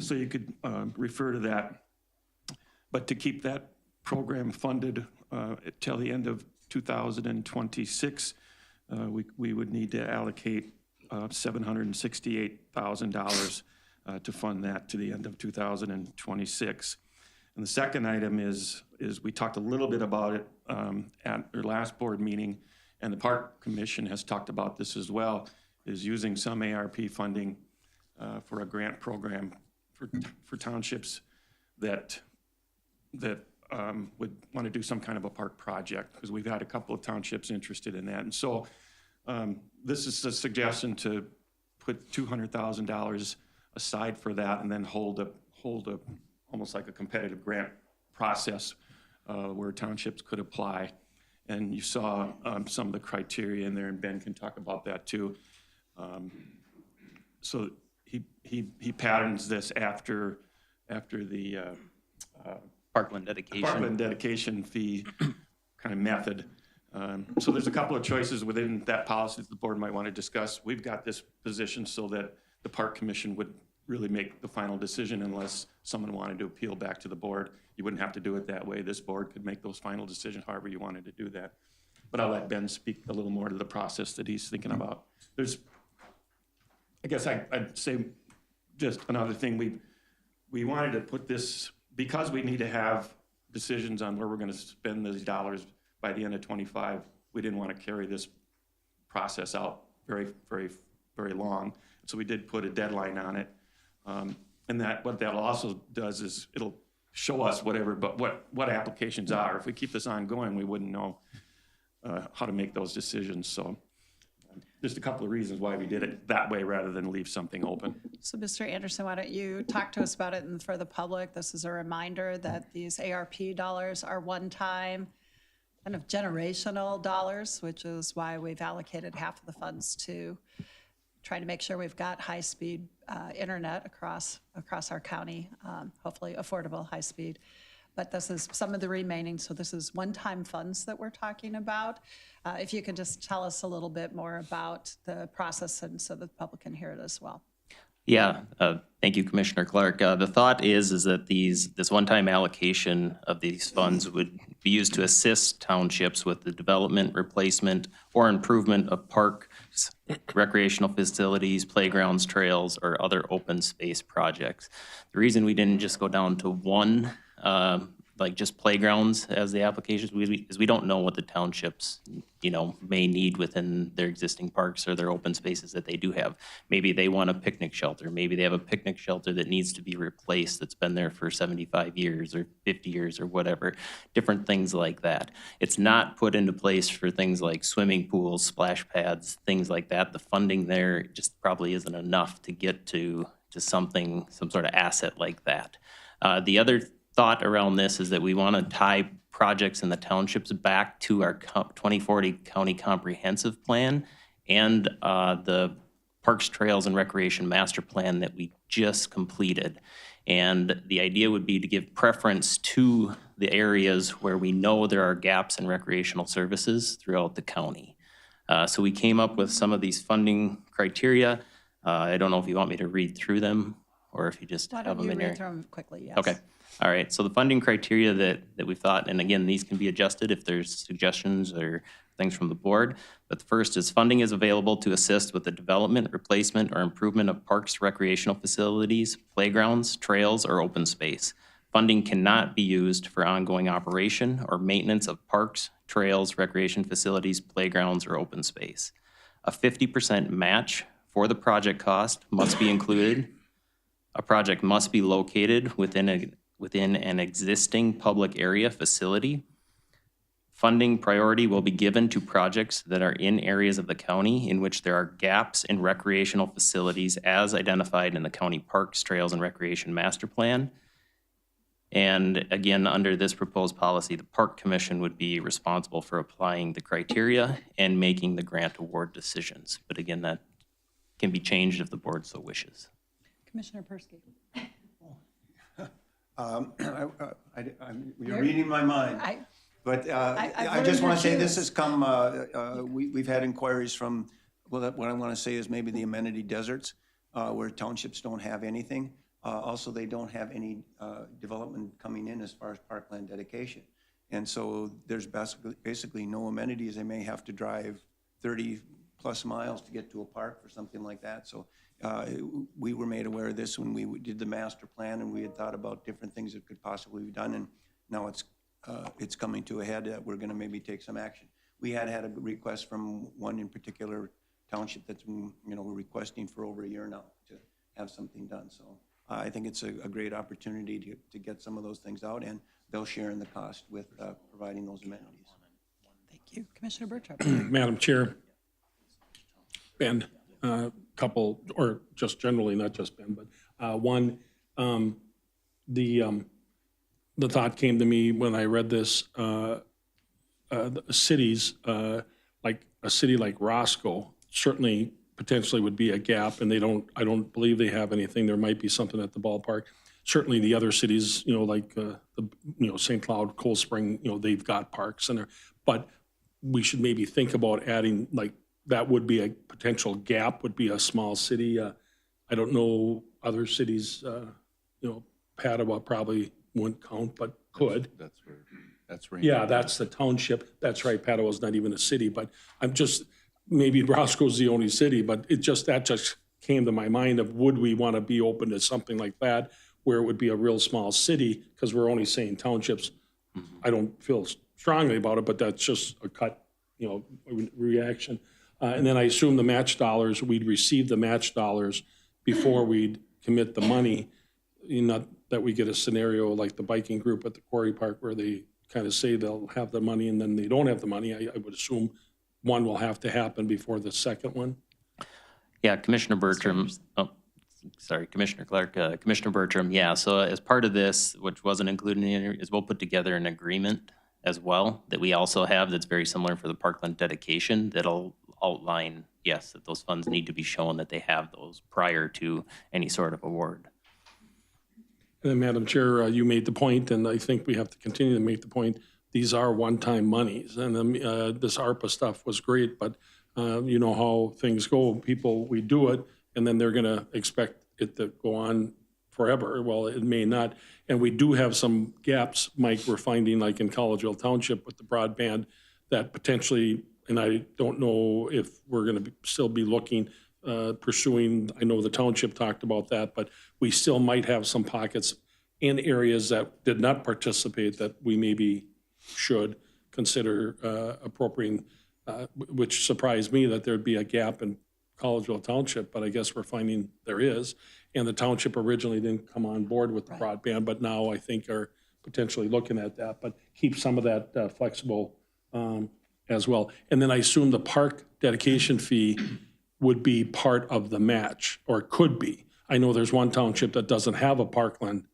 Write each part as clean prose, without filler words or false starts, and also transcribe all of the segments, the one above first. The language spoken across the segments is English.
so you could refer to that. But to keep that program funded till the end of 2026, we would need to allocate $768,000 to fund that to the end of 2026. And the second item is we talked a little bit about it at our last board meeting, and the Park Commission has talked about this as well, is using some ARP funding for a grant program for townships that would want to do some kind of a park project, because we've had a couple of townships interested in that. And so this is a suggestion to put $200,000 aside for that, and then hold a almost like a competitive grant process where townships could apply. And you saw some of the criteria in there, and Ben can talk about that too. So he patterns this after the Parkland dedication fee kind of method. So there's a couple of choices within that policy that the board might want to discuss. We've got this position so that the Park Commission would really make the final decision unless someone wanted to appeal back to the board. You wouldn't have to do it that way. This board could make those final decisions however you wanted to do that. But I'll let Ben speak a little more to the process that he's thinking about. I guess I'd say just another thing. We wanted to put this, because we need to have decisions on where we're going to spend those dollars by the end of 25, we didn't want to carry this process out very, very, very long. So we did put a deadline on it. And what that also does is it'll show us what applications are. If we keep this ongoing, we wouldn't know how to make those decisions. So just a couple of reasons why we did it that way rather than leave something open. So Mr. Anderson, why don't you talk to us about it? And for the public, this is a reminder that these ARP dollars are one-time, kind of generational dollars, which is why we've allocated half of the funds to trying to make sure we've got high-speed internet across our county, hopefully affordable high-speed. But this is some of the remaining, so this is one-time funds that we're talking about. If you could just tell us a little bit more about the process, and so the public can hear it as well. Yeah, thank you, Commissioner Clark. The thought is that this one-time allocation of these funds would be used to assist townships with the development, replacement, or improvement of parks, recreational facilities, playgrounds, trails, or other open space projects. The reason we didn't just go down to one, like just playgrounds as the applications, is we don't know what the townships, may need within their existing parks or their open spaces that they do have. Maybe they want a picnic shelter. Maybe they have a picnic shelter that needs to be replaced that's been there for 75 years or 50 years or whatever, different things like that. It's not put into place for things like swimming pools, splash pads, things like that. The funding there just probably isn't enough to get to some sort of asset like that. The other thought around this is that we want to tie projects in the townships back to our 2040 County Comprehensive Plan and the Parks, Trails, and Recreation Master Plan that we just completed. And the idea would be to give preference to the areas where we know there are gaps in recreational services throughout the county. So we came up with some of these funding criteria. I don't know if you want me to read through them or if you just have them in here. Why don't you read through them quickly, yes. Okay. All right, so the funding criteria that we thought, and again, these can be adjusted if there's suggestions or things from the board, but the first is funding is available to assist with the development, replacement, or improvement of parks, recreational facilities, playgrounds, trails, or open space. Funding cannot be used for ongoing operation or maintenance of parks, trails, recreation facilities, playgrounds, or open space. A 50% match for the project cost must be included. A project must be located within an existing public area facility. Funding priority will be given to projects that are in areas of the county in which there are gaps in recreational facilities as identified in the County Parks, Trails, and Recreation Master Plan. And again, under this proposed policy, the Park Commission would be responsible for applying the criteria and making the grant award decisions. But again, that can be changed if the board so wishes. Commissioner Persky. You're reading my mind. But I just want to say this has come, we've had inquiries from, well, what I want to say is maybe the amenity deserts where townships don't have anything. Also, they don't have any development coming in as far as parkland dedication. And so there's basically no amenities. They may have to drive 30+ miles to get to a park or something like that. So we were made aware of this when we did the master plan, and we had thought about different things that could possibly be done. And now it's coming to a head that we're going to maybe take some action. We had a request from one in particular township that's been, requesting for over a year now to have something done. So I think it's a great opportunity to get some of those things out, and they'll share in the cost with providing those amenities. Thank you. Commissioner Bertram. Madam Chair, Ben, couple, or just generally, not just Ben, but one, the thought came to me when I read this, cities, like a city like Roscoe, certainly potentially would be a gap, and I don't believe they have anything. There might be something at the ballpark. Certainly the other cities, like St. Cloud, Cold Spring, they've got parks in there. But we should maybe think about adding, like, that would be a potential gap, would be a small city. I don't know other cities, Padua probably wouldn't count, but could. That's right. Yeah, that's the township. That's right, Padawa's not even a city, but I'm just, maybe Roscoe's the only city, but that just came to my mind of, would we want to be open to something like that, where it would be a real small city, because we're only saying townships. I don't feel strongly about it, but that's just a cut, reaction. And then I assume the match dollars, we'd receive the match dollars before we'd commit the money. Not that we get a scenario like the biking group at the Quarry Park where they kind of say they'll have the money and then they don't have the money. I would assume one will have to happen before the second one. Yeah, Commissioner Bertram, Commissioner Clark, Commissioner Bertram, yeah, so as part of this, which wasn't included in it, is we'll put together an agreement as well that we also have that's very similar for the parkland dedication that'll outline, yes, that those funds need to be shown that they have those prior to any sort of award. And then, Madam Chair, you made the point, and I think we have to continue to make the point, these are one-time monies. And this ARPA stuff was great, but you know how things go. People, we do it, and then they're going to expect it to go on forever. Well, it may not. And we do have some gaps, Mike, we're finding, like in Collegeville Township with the broadband, that potentially, and I don't know if we're going to still be looking, pursuing, I know the township talked about that, but we still might have some pockets in areas that did not participate that we maybe should consider appropriating, which surprised me that there'd be a gap in Collegeville Township, but I guess we're finding there is. And the township originally didn't come on board with the broadband, but now I think are potentially looking at that, but keep some of that flexible as well. And then I assume the park dedication fee would be part of the match, or could be. I know there's one township that doesn't have a parkland,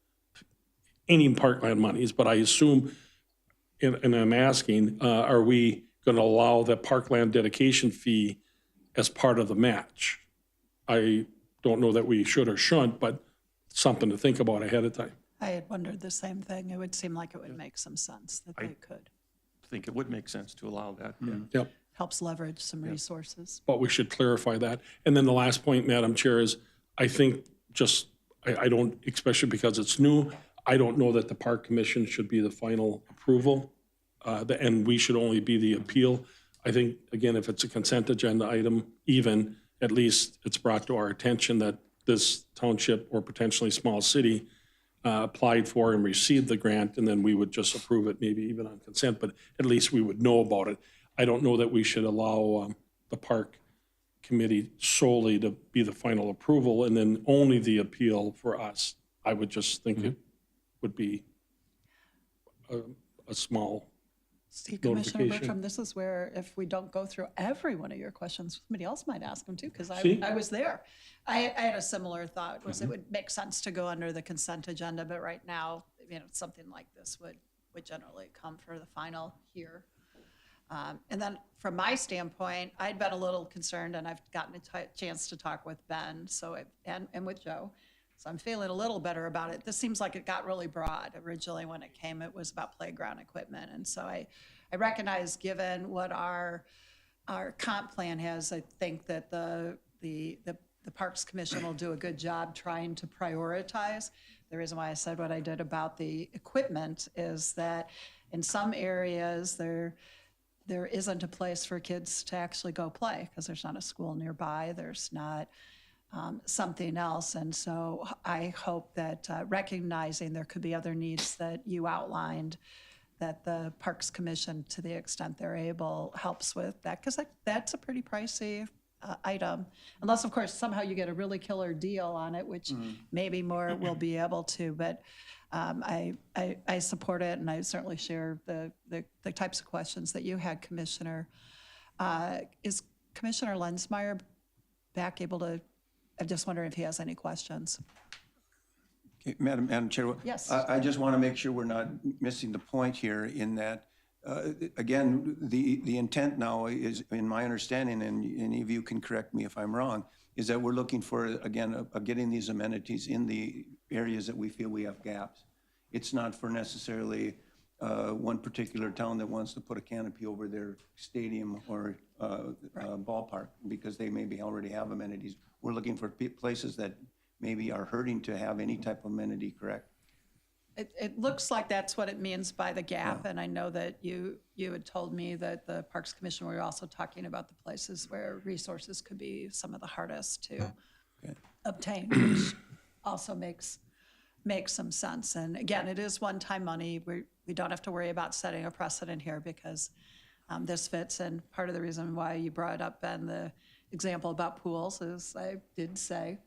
any parkland monies, but I assume, and I'm asking, are we going to allow the parkland dedication fee as part of the match? I don't know that we should or shouldn't, but something to think about ahead of time. I had wondered the same thing. It would seem like it would make some sense that they could. I think it would make sense to allow that. Yep. Helps leverage some resources. But we should clarify that. And then the last point, Madam Chair, is I think I don't, especially because it's new, I don't know that the Park Commission should be the final approval, and we should only be the appeal. I think, again, if it's a consent agenda item, even, at least it's brought to our attention that this township or potentially small city applied for and received the grant, and then we would just approve it, maybe even on consent, but at least we would know about it. I don't know that we should allow the Park Committee solely to be the final approval and then only the appeal for us. I would just think it would be a small See, Commissioner notification. Bertram, this is where if we don't go through every one of your questions, somebody else might ask them too, because See? I was there. I had a similar thought, was it would make sense to go under the consent agenda, but right now, something like this would generally come for the final here. And then from my standpoint, I'd been a little concerned, and I've gotten a chance to talk with Ben and with Joe. So I'm feeling a little better about it. This seems like it got really broad. Originally when it came, it was about playground equipment. And so I recognize, given what our comp plan has, I think that the the Parks Commission will do a good job trying to prioritize. The reason why I said what I did about the equipment is that in some areas there isn't a place for kids to actually go play because there's not a school nearby, there's not something else. And so I hope that recognizing there could be other needs that you outlined, that the Parks Commission, to the extent they're able, helps with that, because that's a pretty pricey item. Unless, of course, somehow you get a really killer deal on it, which maybe more will be able to. But I support it, and I certainly share the types of questions that you had, Commissioner. Is Commissioner Lensmeyer back able to? I'm just wondering if he has any questions. Okay, Madam Chair. Yes. I just want to make sure we're not missing the point here in that, again, the intent now is, in my understanding, and any of you can correct me if I'm wrong, is that we're looking for, again, getting these amenities in the areas that we feel we have gaps. It's not for necessarily one particular town that wants to put a canopy over their stadium or ballpark because they maybe already have amenities. We're looking for places that maybe are hurting to have any type of amenity, correct? It looks like that's what it means by the gap, and I know that you had told me that the Parks Commission were also talking about the places where resources could be some of the hardest to obtain, which also makes some sense. And again, it is one-time money. We don't have to worry about setting a precedent here because this fits. And part of the reason why you brought up, Ben, the example about pools is I did say,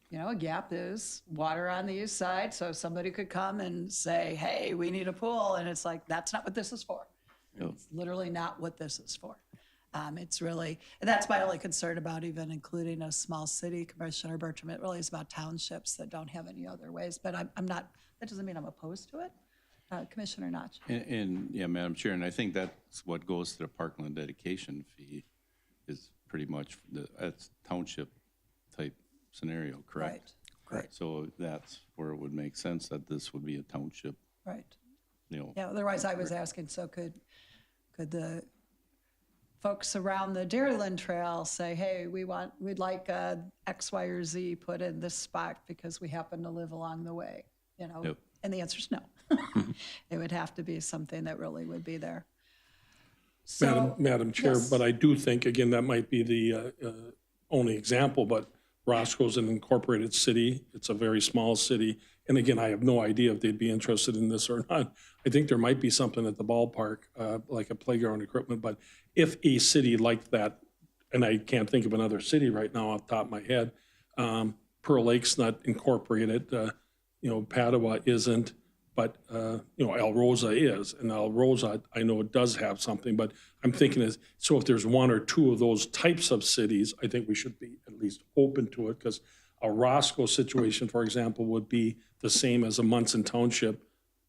you know, a gap is water on the east side, so somebody could come and say, hey, we need a pool, and it's like, that's not what this is for. Yep. It's literally not what this is for. It's really, and that's my only concern about even including a small city, Commissioner Bertram. It really is about townships that don't have any other ways, but I'm not, that doesn't mean I'm opposed to it. Commissioner Notch. And yeah, Madam Chair, and I think that's what goes to the parkland dedication fee is pretty much that's township type scenario, correct? Right. So that's where it would make sense that this would be a township, Right. you know. Yeah, otherwise I was asking, so could the folks around the Dairyland Trail say, hey, we'd like X, Y, or Z put in this spot because we happen to live along the way, you know? Yep. And the answer is no. It would have to be something that really would be there. So, Madam Chair, yes. but I do think, again, that might be the only example, but Roscoe's an incorporated city. It's a very small city. And again, I have no idea if they'd be interested in this or not. I think there might be something at the ballpark, like a playground equipment, but if a city like that, and I can't think of another city right now off the top of my head, Pearl Lake's not incorporated, Padua isn't, but, El Rosa is. And El Rosa, I know it does have something, but I'm thinking so if there's one or two of those types of cities, I think we should be at least open to it, because a Roscoe situation, for example, would be the same as a Munson Township,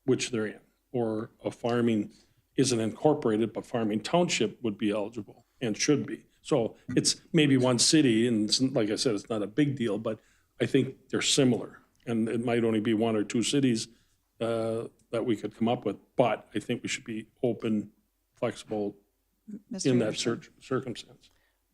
which they're in, or a Farming isn't incorporated, but Farming Township would be eligible and should be. So it's maybe one city, and like I said, it's not a big deal, but I think they're similar. And it might only be one or two cities that we could come up with, but I think we should be open, flexible Mr. in that Anderson. circumstance.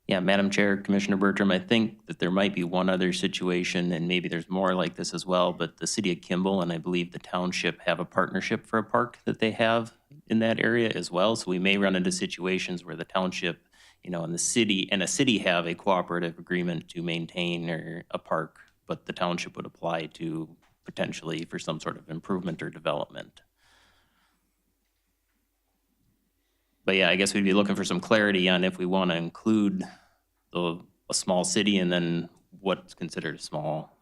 Yeah, Madam Chair, Commissioner Bertram, I think that there might be one other situation, and maybe there's more like this as well, but the city of Kimball and I believe the township have a partnership for a park that they have in that area as well. So we may run into situations where the township, and the city and a city have a cooperative agreement to maintain a park, but the township would apply to potentially for some sort of improvement or development. But yeah, I guess we'd be looking for some clarity on if we want to include a small city and then what's considered a small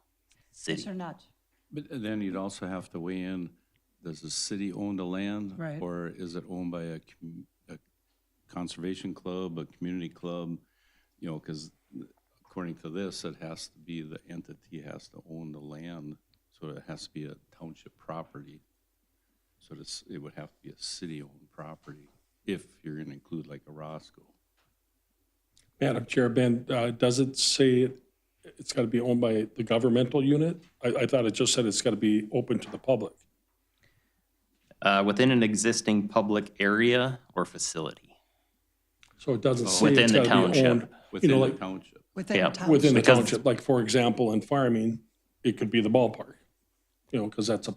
city. Commissioner Notch. But then you'd also have to weigh in, does the city own the land? Right. Or is it owned by a conservation club, a community club? Because according to this, it has to be the entity has to own the land. So it has to be a township property. So it would have to be a city-owned property if you're going to include like a Roscoe. Madam Chair, Ben, does it say it's got to be owned by the governmental unit? I thought it just said it's got to be open to the public. Within an existing public area or facility. So it doesn't say Within it's the got to be township. owned. Within like the township. Within Yeah, the township. within the Because- township. Like, for example, in farming, it could be the ballpark, because that's a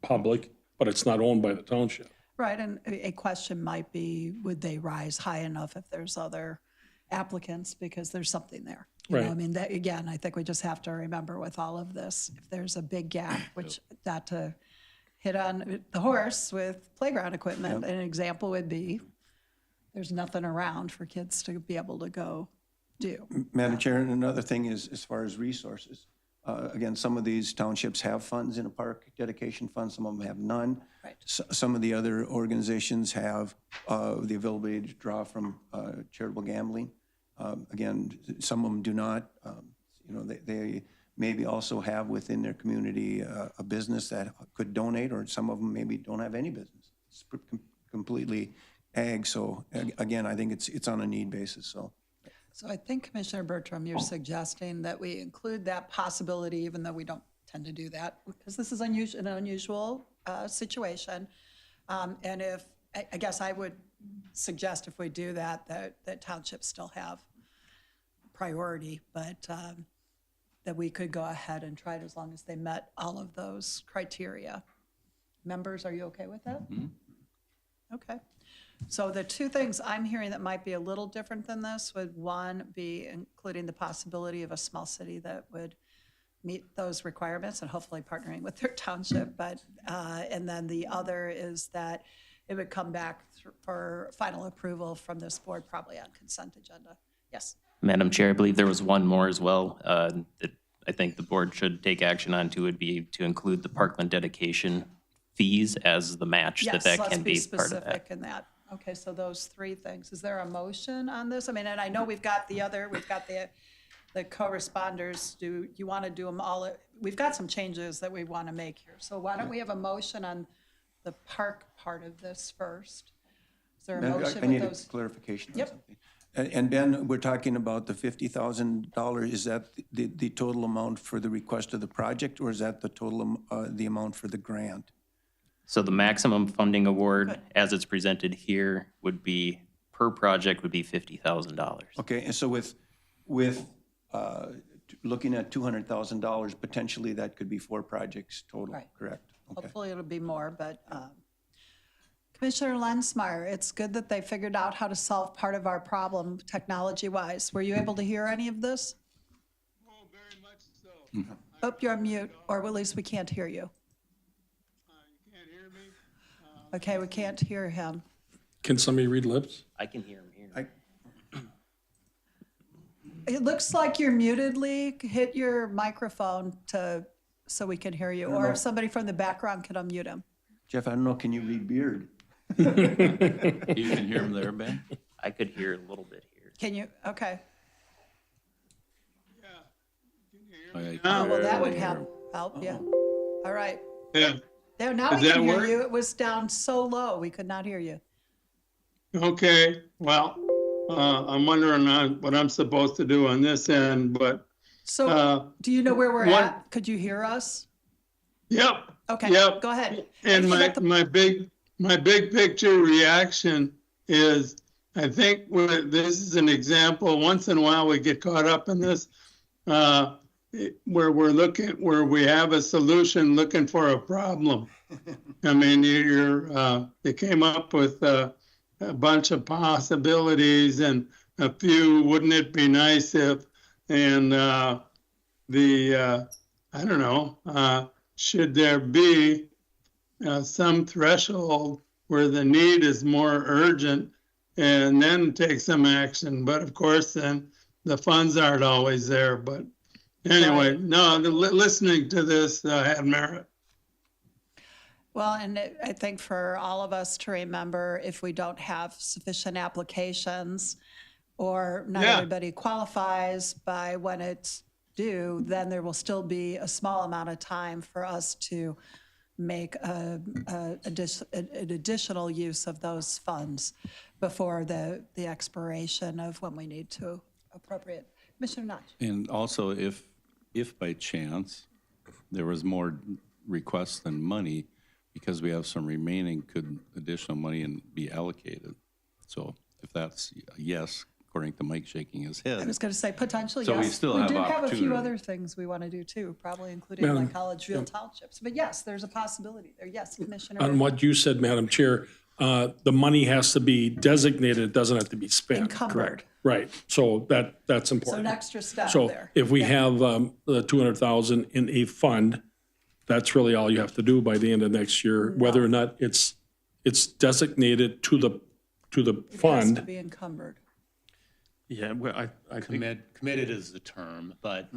public, but it's not owned by the township. Right, and a question might be, would they rise high enough if there's other applicants, because there's something there? You know, Right. I mean, that, again, I think we just have to remember with all of this, if there's a big gap, which, not to hit on the horse with playground equipment, an example would be, there's nothing around for kids to be able to go do. Madam Chair, and another thing is, as far as resources, again, some of these townships have funds in a park dedication fund, some of them have none. Right. Some of the other organizations have the availability to draw from charitable gambling. Again, some of them do not. They maybe also have within their community a business that could donate, or some of them maybe don't have any business. It's completely ag, so again, I think it's on a need basis, so. So I think, Commissioner Bertram, you're suggesting that we include that possibility, even though we don't tend to do that, because this is an unusual situation. And I guess I would suggest if we do that townships still have priority, but that we could go ahead and try it as long as they met all of those criteria. Members, are you okay with that? Okay. So the two things I'm hearing that might be a little different than this would, one, be including the possibility of a small city that would meet those requirements and hopefully partnering with their township. But, and then the other is that it would come back for final approval from this board, probably on consent agenda. Yes. Madam Chair, I believe there was one more as well that I think the board should take action on too, would be to include the Parkland dedication fees as the match, Yes, that let's can be be part of that. specific in that. Okay, so those three things. Is there a motion on this? I mean, and I know we've got the co-responders. Do you want to do them all? We've got some changes that we want to make here. So why don't we have a motion on the park part of this first? Is there a motion I with need a those? clarification on Yep. something. And Ben, we're talking about the $50,000. Is that the total amount for the request of the project, or is that the total, the amount for the grant? So the maximum funding award, as it's presented here, would be, per project, would be $50,000. Okay, and so with looking at $200,000, potentially that could be 4 projects total, Right. correct? Okay. Hopefully it'll be more, but Commissioner Lensmeyer, it's good that they figured out how to solve part of our problem technology-wise. Were you able to hear any of this? Oh, very much so. Oh, you're on mute, or at least we can't hear you. You can't hear me? Okay, we can't hear him. Can somebody read lips? I can hear him here. It looks like you're muted, Lee. Hit your microphone so we can hear you, or if somebody from the background could unmute him. Jeff, I don't know, can you read beard? You can hear him there, Ben? I could hear a little bit here. Can you? Okay. Yeah. Can you hear me? Oh, well, that would barely help, yeah. All right. Yeah. There, now Does we can that hear work? you. It was down so low, we could not hear you. Okay, well, I'm wondering on what I'm supposed to do on this end, but, So, do you know where we're one- at? Could you hear us? yep. Okay, Yep. go ahead. And You got the- my big picture reaction is, I think this is an example, once in a while we get caught up in this, where we have a solution looking for a problem. I mean, they came up with a bunch of possibilities and a few, wouldn't it be nice if, and I don't know, should there be some threshold where the need is more urgent and then take some action? But of course, then the funds aren't always there. But anyway, no, listening to this had merit. Well, and I think for all of us to remember, if we don't have sufficient applications or not Yeah. everybody qualifies by when it's due, then there will still be a small amount of time for us to make an additional use of those funds before the expiration of when we need to appropriate. Commissioner Notch. And also, if by chance there was more requests than money, because we have some remaining, could additional money be allocated? So if that's a yes according to Mike shaking his I head. was going to say potentially, So we yes. still have do have a few opportunity. other things we want to do too, probably including Madam- like college real townships. But yes, there's a possibility there. Yes, Commissioner. On what you said, Madam Chair, the money has to be designated, it doesn't have to be spent. Encumbered. Right, so that's So important. an extra step So there. if we have the 200,000 in a fund, that's really all you have to do by the end of next year, whether or not it's designated to the It has to fund. be encumbered. Yeah, well, I think, Committed is the term, but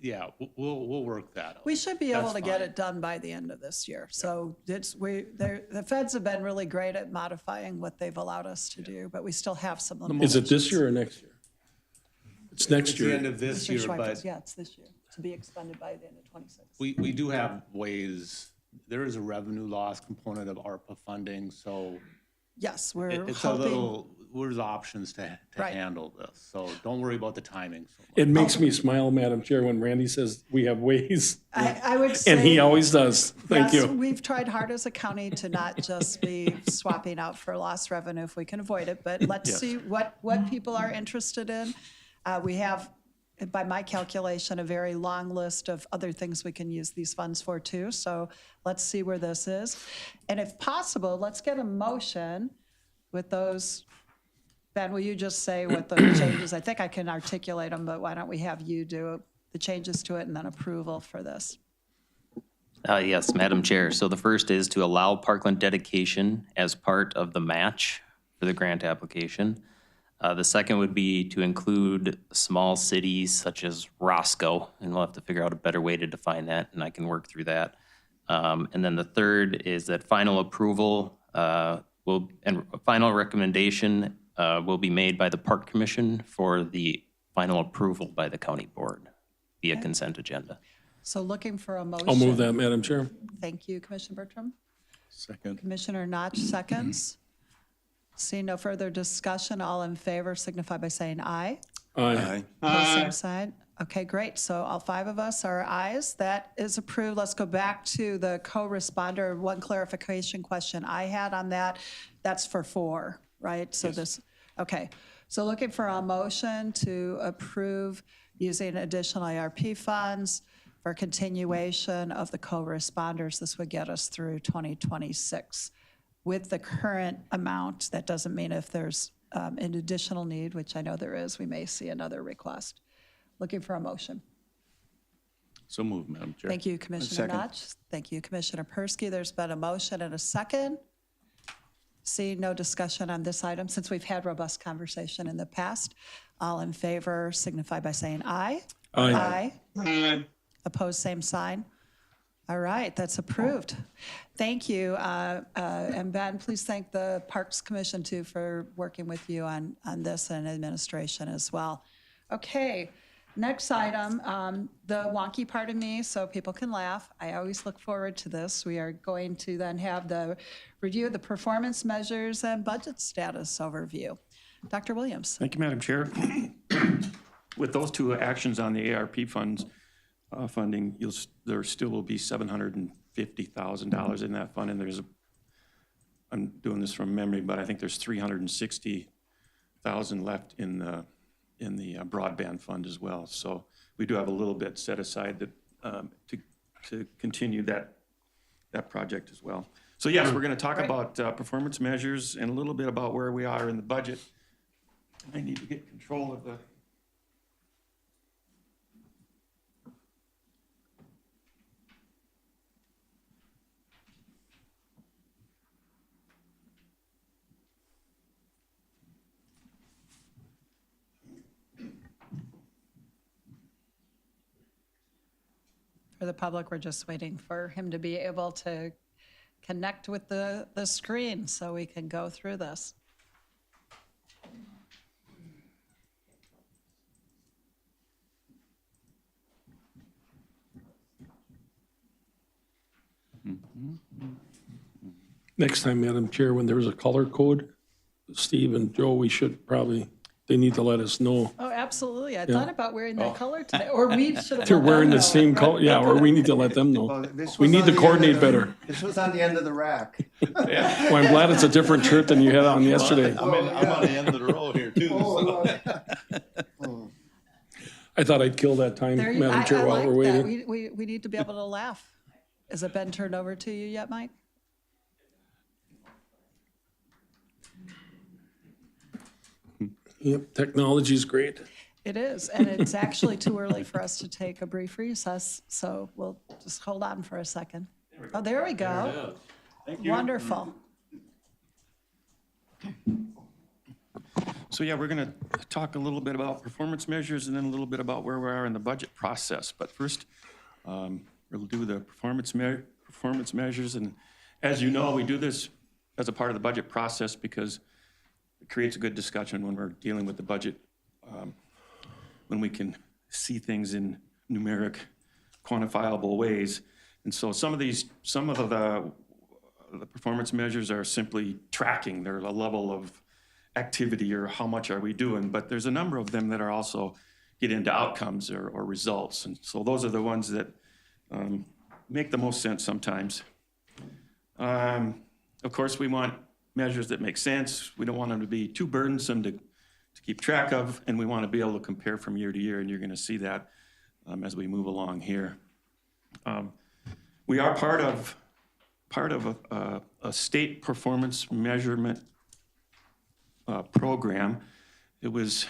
yeah, we'll work that out. We should be able That's to get fine. it done by the end of this year. So the feds have been really great at modifying what they've allowed us to do, but we still have some Is limitations. it this year or next year? It's next It's the end year. of this Mr. year, Schweikes, but yeah, it's this year, to be expended by the end of '26. we do have ways, there is a revenue loss component of ARPA funding, so Yes, we're it's a hoping. little, there's options to Right. handle this. So don't worry about the timing so much. It makes me smile, Madam Chair, when Randy says we have ways, I would say. and he always does. Thank Yes, you. we've tried hard as a county to not just be swapping out for lost revenue if we can avoid it, but let's Yes. see what people are interested in. We have, by my calculation, a very long list of other things we can use these funds for too. So let's see where this is. And if possible, let's get a motion with those. Ben, will you just say what the changes? I think I can articulate them, but why don't we have you do the changes to it and then approval for this? Yes, Madam Chair. So the first is to allow parkland dedication as part of the match for the grant application. The second would be to include small cities such as Roscoe, and we'll have to figure out a better way to define that, and I can work through that. And then the third is that final approval and final recommendation will be made by the Park Commission for the final approval by the county board via consent agenda. So looking for a motion. I'll move that, Madam Chair. Thank you, Commissioner Bertram. Second. Commissioner Notch, seconds. Seeing no further discussion, all in favor signify by saying aye. Aye. Opposed, same side. Okay, great. So all five of us are ayes. That is approved. Let's go back to the co-responder. One clarification question I had on that. That's for 4, right? So this, okay. So looking for a motion to approve using additional ARP funds for continuation of the co-responders. This would get us through 2026. With the current amount, that doesn't mean if there's an additional need, which I know there is, we may see another request. Looking for a motion. So moved, Madam Chair. Thank you, Commissioner Second. Notch. Thank you, Commissioner Persky. There's been a motion and a second. Seeing no discussion on this item, since we've had robust conversation in the past, all in favor signify by saying aye. Aye. Aye. Opposed, same sign. All right, that's approved. Thank you. And Ben, please thank the Parks Commission too for working with you on this and administration as well. Okay, next item, the wonky part of me, so people can laugh. I always look forward to this. We are going to then have the review of the performance measures and budget status overview. Dr. Williams. thank you, Madam Chair. With those two actions on the ARP funds, funding, there still will be $750,000 in that fund, and I'm doing this from memory, but I think there's $360,000 left in the broadband fund as well. So we do have a little bit set aside that to continue that project as well. So yes, we're going to talk about performance measures and a little bit about where we are in the budget. I need to get control of the. For the public, we're just waiting for him to be able to connect with the screen so we can go through this. Next time, Madam Chair, when there's a color code, Steve and Joe, they need to let us know. Oh, absolutely. I thought about wearing that color today, or we should have. They're let wearing them the know. same color, yeah, or we need to let them know. We need to coordinate better. This was on the end of the rack. Well, I'm glad it's a different shirt than you had on yesterday. I'm on the end of the row here too. so. I thought I'd kill that time, There you, Madam Chair, I while like we're that. waiting. We need to be able to laugh. Has it been turned over to you yet, Mike? Yep, technology's great. It is, and it's actually too early for us to take a brief recess, so we'll just hold on for a second. Oh, there we go. Wonderful. So yeah, we're going to talk a little bit about performance measures and then a little bit about where we are in the budget process. But first, we'll do the performance measures. And as you know, we do this as a part of the budget process because it creates a good discussion when we're dealing with the budget, when we can see things in numeric, quantifiable ways. And so some of the performance measures are simply tracking. They're a level of activity or how much are we doing, but there's a number of them that are also get into outcomes or results. And so those are the ones that make the most sense sometimes. Of course, we want measures that make sense. We don't want them to be too burdensome to keep track of, and we want to be able to compare from year to year, and you're going to see that as we move along here. We are part of a state performance measurement program. It was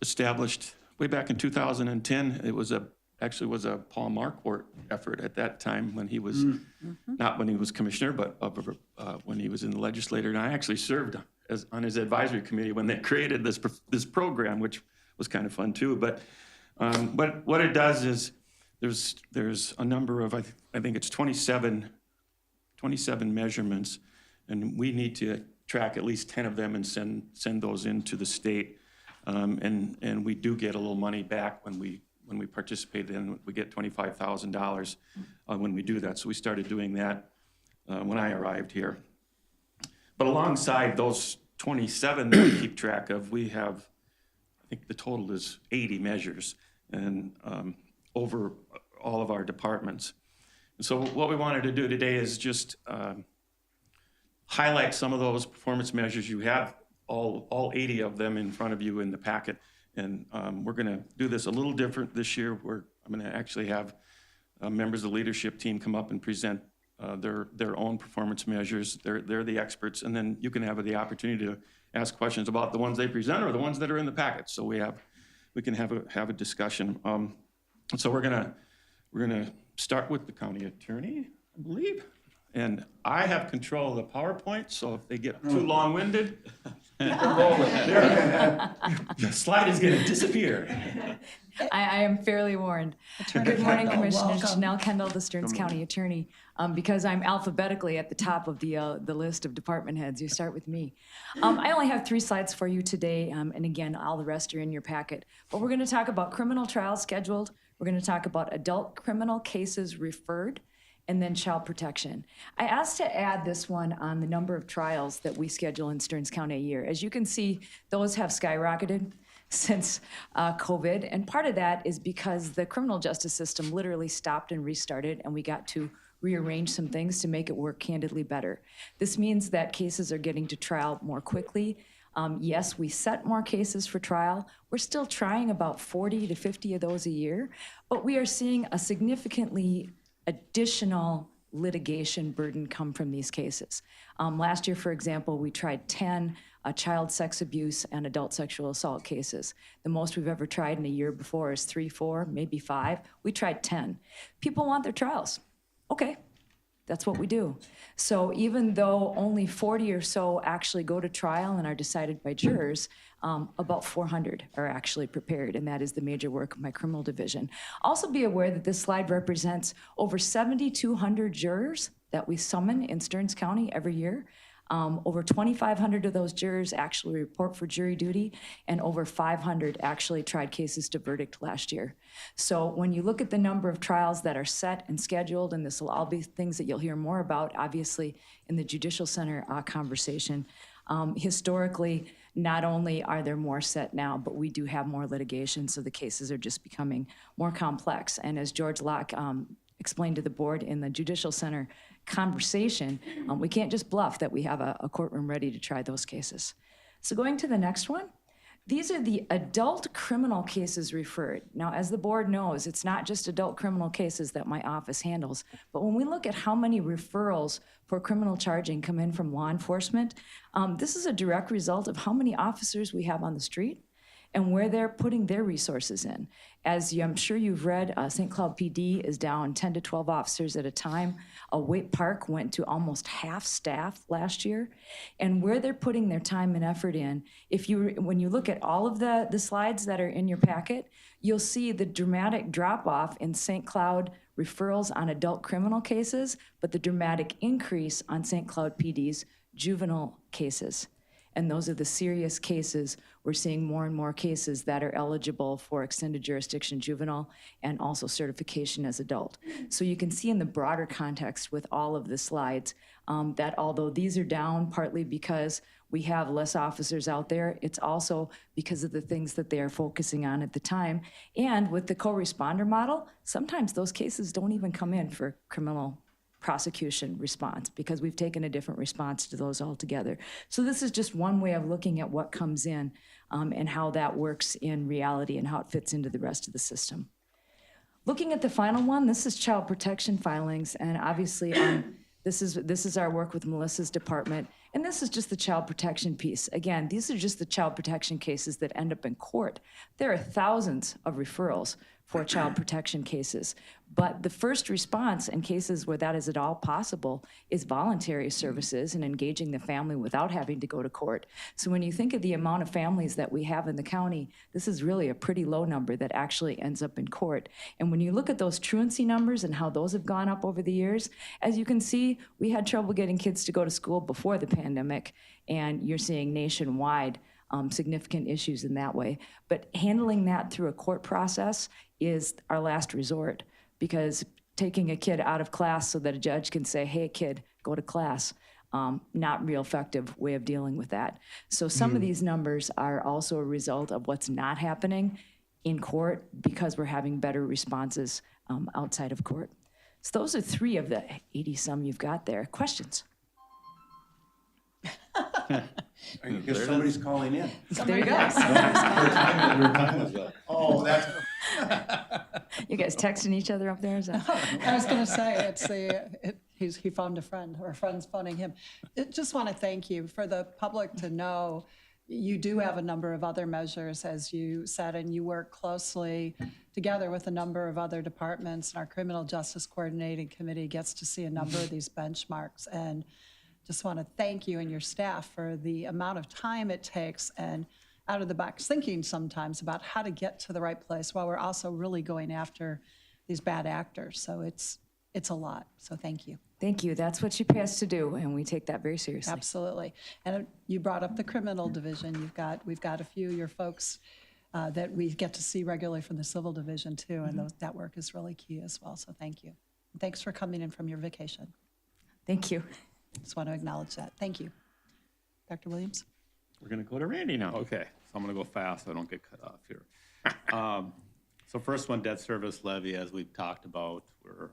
established way back in 2010. It was actually was a Paul Marquardt effort at that time when he was, not when he was commissioner, but when he was in the legislature. And I actually served on his advisory committee when they created this program, which was kind of fun too. But what it does is there's a number of, I think it's 27 measurements, and we need to track at least 10 of them and send those into the state. And we do get a little money back when we participate in. We get $25,000 when we do that. So we started doing that when I arrived here. But alongside those 27 that we keep track of, we have, I think the total is 80 measures and over all of our departments. And so what we wanted to do today is just highlight some of those performance measures. You have all 80 of them in front of you in the packet. And we're going to do this a little different this year. I'm going to actually have members of the leadership team come up and present their own performance measures. They're the experts. And then you can have the opportunity to ask questions about the ones they present or the ones that are in the packet. So we can have a discussion. So we're gonna start with the county attorney, I believe. And I have control of the PowerPoint, so if they get too long-winded, the slide is gonna disappear. I am fairly warned. Good morning, Commissioners. Welcome. Janelle Kendall, the Stearns County Attorney. Because I'm alphabetically at the top of the list of department heads, you start with me. I only have 3 slides for you today, and again, all the rest are in your packet. But we're going to talk about criminal trials scheduled. We're going to talk about adult criminal cases referred, and then child protection. I asked to add this one on the number of trials that we schedule in Stearns County a year. As you can see, those have skyrocketed since COVID, and part of that is because the criminal justice system literally stopped and restarted, and we got to rearrange some things to make it work candidly better. This means that cases are getting to trial more quickly. Yes, we set more cases for trial. We're still trying about 40 to 50 of those a year, but we are seeing a significantly additional litigation burden come from these cases. Last year, for example, we tried 10 child sex abuse and adult sexual assault cases. The most we've ever tried in a year before is 3, 4, maybe 5. We tried 10. People want their trials. Okay, that's what we do. So even though only 40 or so actually go to trial and are decided by jurors, about 400 are actually prepared, and that is the major work of my criminal division. Also be aware that this slide represents over 7,200 jurors that we summon in Stearns County every year. Over 2,500 of those jurors actually report for jury duty, and over 500 actually tried cases to verdict last year. So when you look at the number of trials that are set and scheduled, and this will all be things that you'll hear more about, obviously, in the Judicial Center conversation, historically, not only are there more set now, but we do have more litigation, so the cases are just becoming more complex. And as George Locke explained to the board in the Judicial Center conversation, we can't just bluff that we have a courtroom ready to try those cases. So going to the next one, These are the adult criminal cases referred. Now, as the board knows, it's not just adult criminal cases that my office handles, but when we look at how many referrals for criminal charging come in from law enforcement, this is a direct result of how many officers we have on the street and where they're putting their resources in. I'm sure you've read, St. Cloud PD is down 10 to 12 officers at a time. Waite Park went to almost half staff last year. And where they're putting their time and effort in, when you look at all of the slides that are in your packet, you'll see the dramatic drop-off in St. Cloud referrals on adult criminal cases, but the dramatic increase on St. Cloud PD's juvenile cases. And those are the serious cases. We're seeing more and more cases that are eligible for extended jurisdiction juvenile and also certification as adult. So you can see in the broader context with all of the slides that although these are down partly because we have less officers out there, it's also because of the things that they are focusing on at the time. And with the co-responder model, sometimes those cases don't even come in for criminal prosecution response because we've taken a different response to those altogether. So this is just one way of looking at what comes in and how that works in reality and how it fits into the rest of the system. Looking at the final one, this is child protection filings, and obviously this is our work with Melissa's department, and this is just the child protection piece. Again, these are just the child protection cases that end up in court. There are thousands of referrals for child protection cases. But the first response in cases where that is at all possible is voluntary services and engaging the family without having to go to court. So when you think of the amount of families that we have in the county, this is really a pretty low number that actually ends up in court. And when you look at those truancy numbers and how those have gone up over the years, as you can see, we had trouble getting kids to go to school before the pandemic, and you're seeing nationwide significant issues in that way. But handling that through a court process is our last resort, because taking a kid out of class so that a judge can say, hey, kid, go to class, not real effective way of dealing with that. So some of these numbers are also a result of what's not happening in court because we're having better responses outside of court. So those are 3 of the 80-some you've got there. Questions? Because somebody's calling in. There you go. Oh, that's. You guys texting each other up there? Is that? I was going to say, he phoned a friend, or a friend's phoning him. Just want to thank you for the public to know you do have a number of other measures, as you said, and you work closely together with a number of other departments. And our Criminal Justice Coordinating Committee gets to see a number of these benchmarks. And just want to thank you and your staff for the amount of time it takes and out of the box thinking sometimes about how to get to the right place while we're also really going after these bad actors. So it's a lot. So thank you. Thank you. That's what you pay us to do, and we take that very seriously. Absolutely. And you brought up the criminal division. We've got a few of your folks that we get to see regularly from the civil division too, and that work is really key as well. So thank you. And thanks for coming in from your vacation. Thank you. Just want to acknowledge that. Thank you. Dr. Williams? We're going to go to Randy now. Okay, so I'm going to go fast so I don't get cut off here. So first one, debt service levy, as we've talked about, we're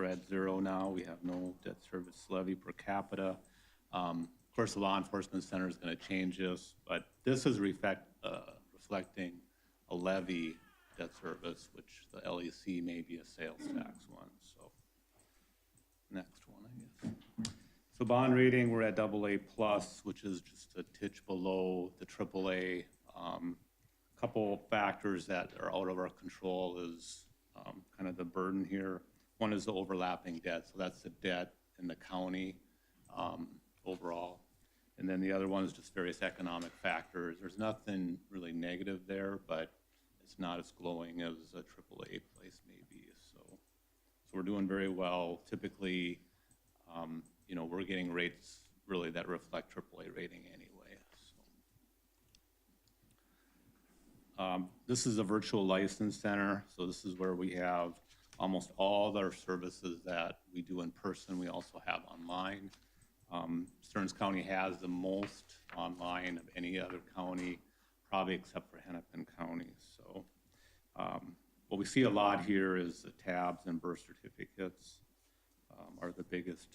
at 0 now. We have no debt service levy per capita. Of course, the law enforcement center is going to change this, but this is reflecting a levy debt service, which the LEC may be a sales tax one. So next one, I guess. So bond rating, we're at AA+, which is just a titch below the AAA. Couple factors that are out of our control is kind of the burden here. One is the overlapping debt, so that's the debt in the county overall. And then the other one is just various economic factors. There's nothing really negative there, but it's not as glowing as a AAA place may be. So we're doing very well. Typically, we're getting rates really that reflect AAA rating anyway. This is a virtual license center. So this is where we have almost all of our services that we do in person. We also have online. Stearns County has the most online of any other county, probably except for Hennepin County. So what we see a lot here is the tabs and birth certificates are the biggest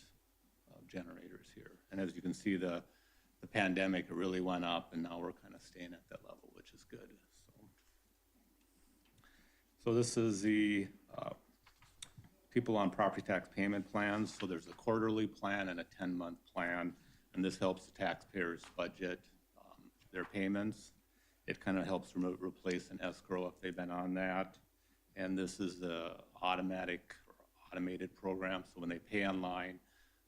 generators here. And as you can see, the the pandemic, it really went up, and now we're kind of staying at that level, which is good. So this is the people on property tax payment plans. So there's a quarterly plan and a 10-month plan, and this helps the taxpayers budget their payments. It kind of helps replace an escrow if they've been on that. And this is the automated program. So when they pay online,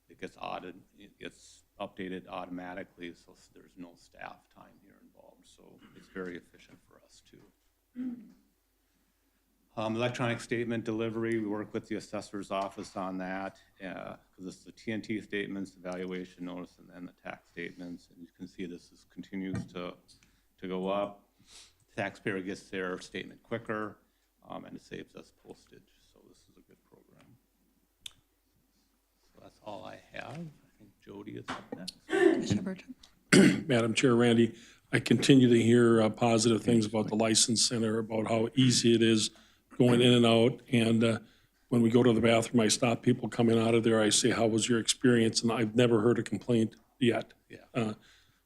it gets updated automatically, so there's no staff time here involved. So it's very efficient for us too. Electronic statement delivery, we work with the assessor's office on that, because this is the TNT statements, the valuation notice, and then the tax statements. And you can see this continues to go up. The taxpayer gets their statement quicker, and it saves us postage. So this is a good program. So that's all I have. I think Jody is up next. Commissioner Bertrand? Madam Chair, Randy, I continue to hear positive things about the License Center, about how easy it is going in and out. And when we go to the bathroom, I stop people coming out of there. I say, how was your experience? And I've never heard a complaint yet. Yeah.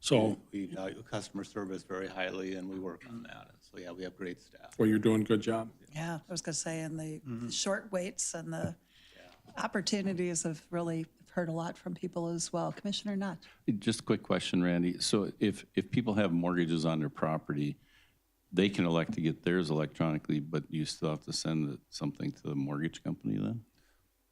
So, We value customer service very highly, and we work on that. And so, yeah, we have great staff. well, you're doing a good job. Yeah, I was going to say, and the short waits and the opportunities have really heard a lot from people as well. Commissioner Knott? Just a quick question, Randy. So if people have mortgages on their property, they can elect to get theirs electronically, but you still have to send something to the mortgage company then?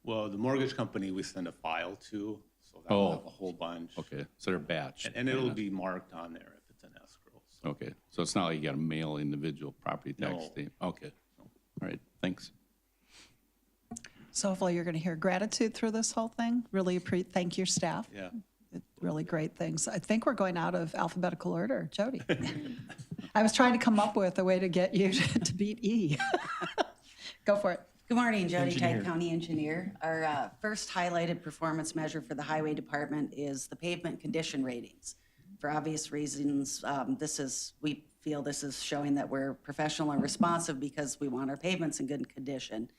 Well, the mortgage company we send a file to, so that'll have a whole bunch. Okay, so they're batched. And it'll be marked on there if it's an escrow. So. Okay, so it's not like you got to mail individual property tax No. statement? Okay, all right, thanks. So hopefully you're going to hear gratitude through this whole thing. Really thank your staff. Yeah. Really great things. I think we're going out of alphabetical order. Jody? I was trying to come up with a way to get you to beat E. Go for it. Good morning, Jody Tide, County Engineer. Our first highlighted performance measure for the Highway Department is the pavement condition ratings. For obvious reasons, we feel this is showing that we're professional and responsive because we want our pavements in good condition.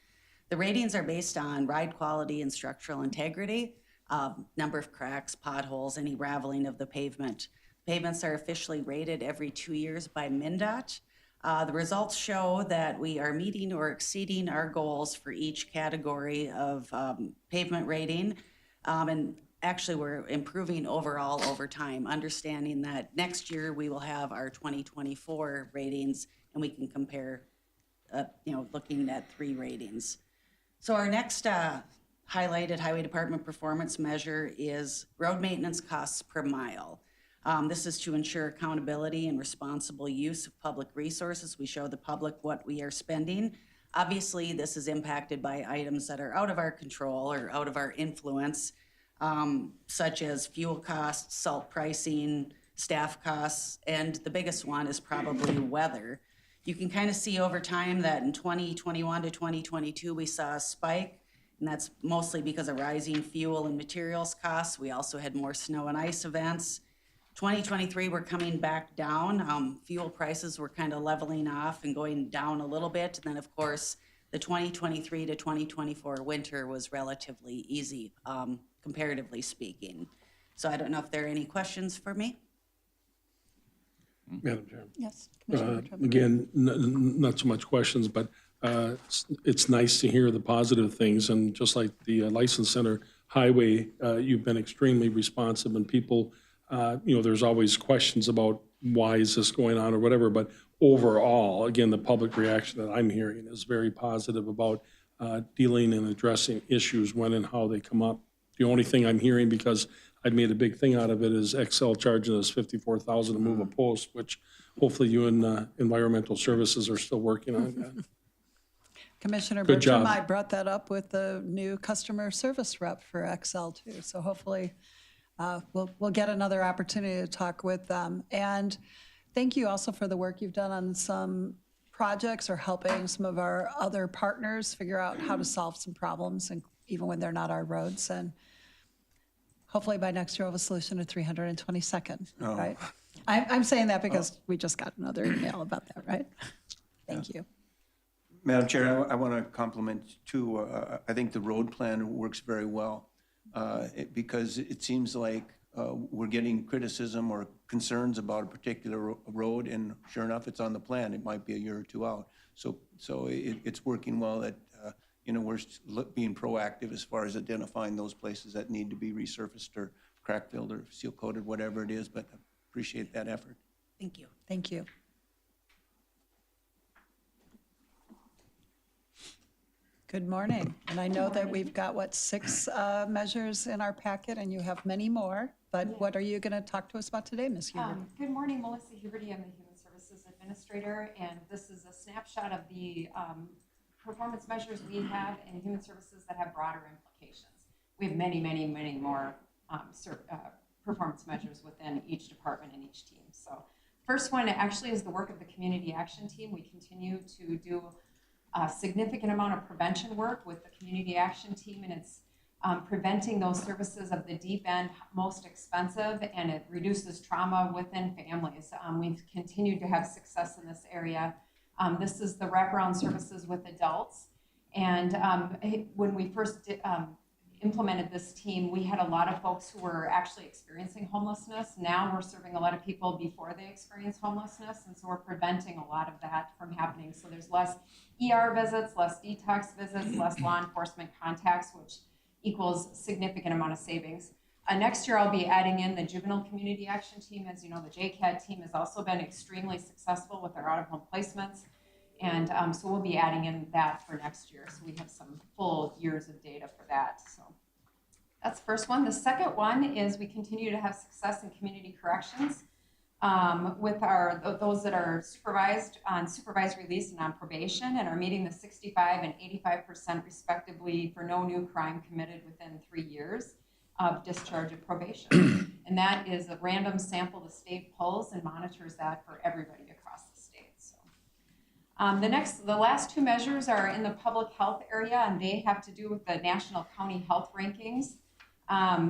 The ratings are based on ride quality and structural integrity, number of cracks, potholes, any raveling of the pavement. Pavements are officially rated every 2 years by MnDOT. The results show that we are meeting or exceeding our goals for each category of pavement rating. And actually, we're improving overall over time, understanding that next year we will have our 2024 ratings and we can compare, looking at 3 ratings. So our next highlighted Highway Department performance measure is road maintenance costs per mile. This is to ensure accountability and responsible use of public resources. We show the public what we are spending. Obviously, this is impacted by items that are out of our control or out of our influence, such as fuel costs, salt pricing, staff costs, and the biggest one is probably weather. You can kind of see over time that in 2021 to 2022, we saw a spike, and that's mostly because of rising fuel and materials costs. We also had more snow and ice events. 2023, we're coming back down. Fuel prices were kind of leveling off and going down a little bit. And then, of course, the 2023 to 2024 winter was relatively easy, comparatively speaking. So I don't know if there are any questions for me. Madam Chair. Yes. Commissioner Bertrand? Again, not so much questions, but it's nice to hear the positive things. And just like the License Center Highway, you've been extremely responsive, and people, there's always questions about why is this going on or whatever. But overall, again, the public reaction that I'm hearing is very positive about dealing and addressing issues when and how they come up. The only thing I'm hearing, because I've made a big thing out of it, is Excel charging us $54,000 to move a post, which hopefully you and Environmental Services are still working on that. Commissioner Good Bertram, job. I brought that up with the new customer service rep for Excel too. So hopefully we'll get another opportunity to talk with them. And thank you also for the work you've done on some projects or helping some of our other partners figure out how to solve some problems, and even when they're not our roads. And hopefully by next year we'll have a solution to 322nd, right? I'm saying that because we just got another email about that, right? Thank you. Madam Chair, I want to compliment too, I think the road plan works very well because it seems like we're getting criticism or concerns about a particular road, and sure enough, it's on the plan. It might be a year or two out. So it's working well that, we're being proactive as far as identifying those places that need to be resurfaced or crack filled or seal coated, whatever it is, but I appreciate that effort. Thank you. Thank you. Good morning. And I know that we've got, 6 measures in our packet, and you have many more. But what are you going to talk to us about today, Ms. Huber? Good morning, Melissa Huberty. I'm the Human Services Administrator, and this is a snapshot of the performance measures we have in Human Services that have broader implications. We have many, many, many more performance measures within each department and each team. So first one actually is the work of the Community Action Team. We continue to do a significant amount of prevention work with the Community Action Team, and it's preventing those services of the deep end, most expensive, and it reduces trauma within families. We've continued to have success in this area. This is the wraparound services with adults. And when we first implemented this team, we had a lot of folks who were actually experiencing homelessness. Now we're serving a lot of people before they experience homelessness, and so we're preventing a lot of that from happening. So there's less ER visits, less detox visits, less law enforcement contacts, which equals significant amount of savings. Next year, I'll be adding in the Juvenile Community Action Team. As you know, the JCAD team has also been extremely successful with their out-of-home placements. And so we'll be adding in that for next year. So we have some full years of data for that. So that's the first one. The second one is we continue to have success in community corrections with those that are supervised on supervised release and on probation and are meeting the 65% and 85% respectively for no new crime committed within 3 years of discharge of probation. And that is a random sample the state pulls and monitors that for everybody across the state. So the last 2 measures are in the public health area, and they have to do with the national county health rankings.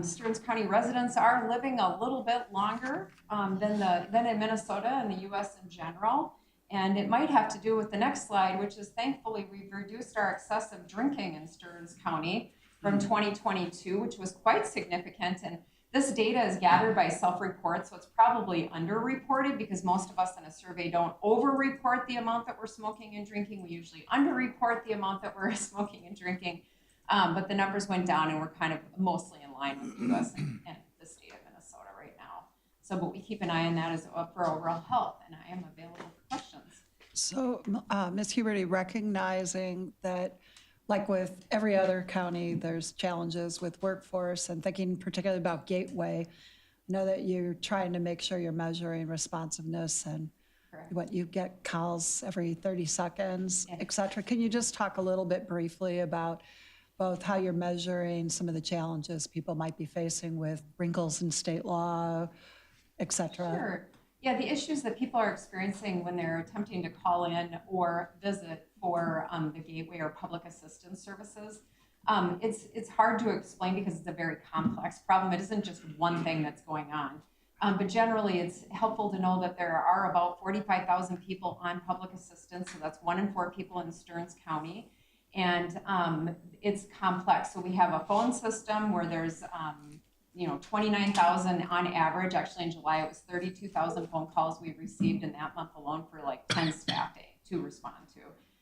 Stearns County residents are living a little bit longer than in Minnesota and the U.S. in general. And it might have to do with the next slide, which is thankfully we've reduced our excessive drinking in Stearns County from 2022, which was quite significant. And this data is gathered by self-report, so it's probably underreported because most of us in a survey don't over-report the amount that we're smoking and drinking. We usually underreport the amount that we're smoking and drinking. But the numbers went down, and we're kind of mostly in line with the U.S. and the state of Minnesota right now. So, but we keep an eye on that for overall health, and I am available for questions. So, Ms. Huberty, recognizing that, like with every other county, there's challenges with workforce, and thinking particularly about Gateway, I know that you're trying to make sure you're measuring responsiveness and what you get calls every 30 seconds, et cetera. Can you just talk a little bit briefly about both how you're measuring some of the challenges people might be facing with wrinkles in state law, et cetera? Sure. Yeah, the issues that people are experiencing when they're attempting to call in or visit for the Gateway or public assistance services, it's hard to explain because it's a very complex problem. It isn't just one thing that's going on. But generally, it's helpful to know that there are about 45,000 people on public assistance, so that's 1 in 4 people in Stearns County. And it's complex. So we have a phone system where there's 29,000 on average. Actually, in July, it was 32,000 phone calls we received in that month alone for like 10 staff to respond to.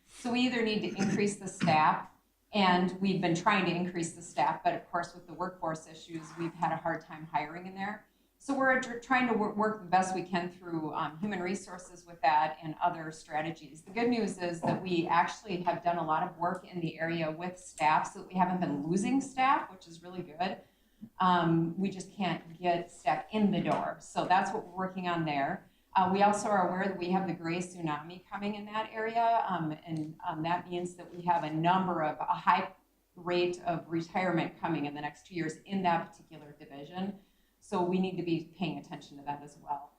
So we either need to increase the staff, and we've been trying to increase the staff, but of course with the workforce issues, we've had a hard time hiring in there. So we're trying to work the best we can through human resources with that and other strategies. The good news is that we actually have done a lot of work in the area with staff, so that we haven't been losing staff, which is really good. We just can't get staff in the door. So that's what we're working on there. We also are aware that we have the gray tsunami coming in that area, and that means that we have a high rate of retirement coming in the next 2 years in that particular division. So we need to be paying attention to that as well.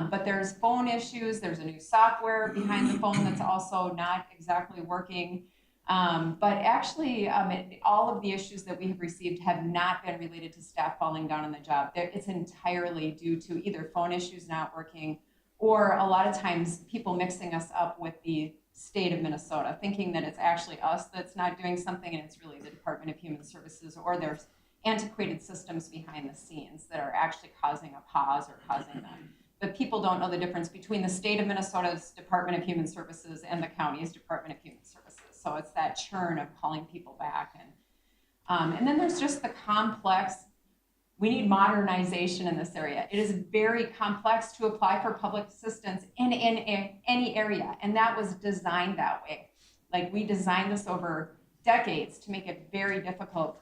But there's phone issues. There's a new software behind the phone that's also not exactly working. But actually, all of the issues that we have received have not been related to staff falling down on the job. It's entirely due to either phone issues not working, or a lot of times people mixing us up with the state of Minnesota, thinking that it's actually us that's not doing something, and it's really the Department of Human Services or their antiquated systems behind the scenes that are actually causing a pause or causing them. But people don't know the difference between the state of Minnesota's Department of Human Services and the county's Department of Human Services. So it's that churn of calling people back. And then there's just the complex, we need modernization in this area. It is very complex to apply for public assistance in any area. And that was designed that way. Like, we designed this over decades to make it very difficult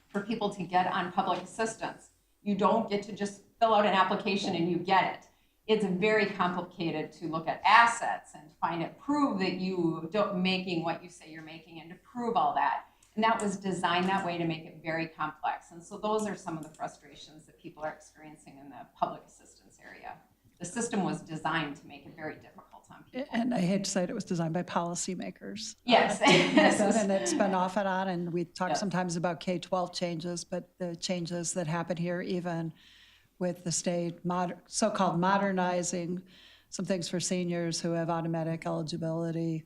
for people to get on public assistance. You don't get to just fill out an application and you get it. It's very complicated to look at assets and find it, prove that you don't making what you say you're making, and to prove all that. And that was designed that way to make it very complex. And so those are some of the frustrations that people are experiencing in the public assistance area. The system was designed to make it very difficult on people. And I hate to say it, it was designed by policymakers. Yes. And it's been off and on, and we talk Yep. sometimes about K-12 changes, but the changes that happen here, even with the state so-called modernizing some things for seniors who have automatic eligibility,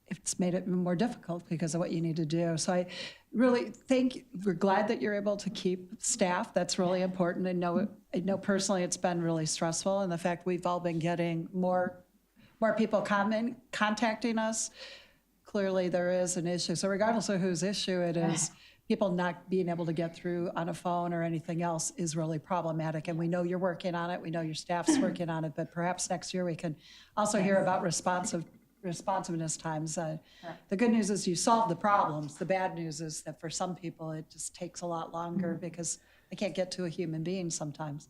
it's made it more difficult because of what you need to do. So I really think we're glad that you're able to keep staff. That's really important. I know personally it's been really stressful, and the fact we've all been getting more people contacting us, clearly there is an issue. So regardless of whose issue it is, people not being able to get through on a phone or anything else is really problematic. And we know you're working on it. We know your staff's working on it, but perhaps next year we can also hear about responsiveness times. The good news is you solve the problems. The bad news is that for some people, it just takes a lot longer because they can't get to a human being sometimes.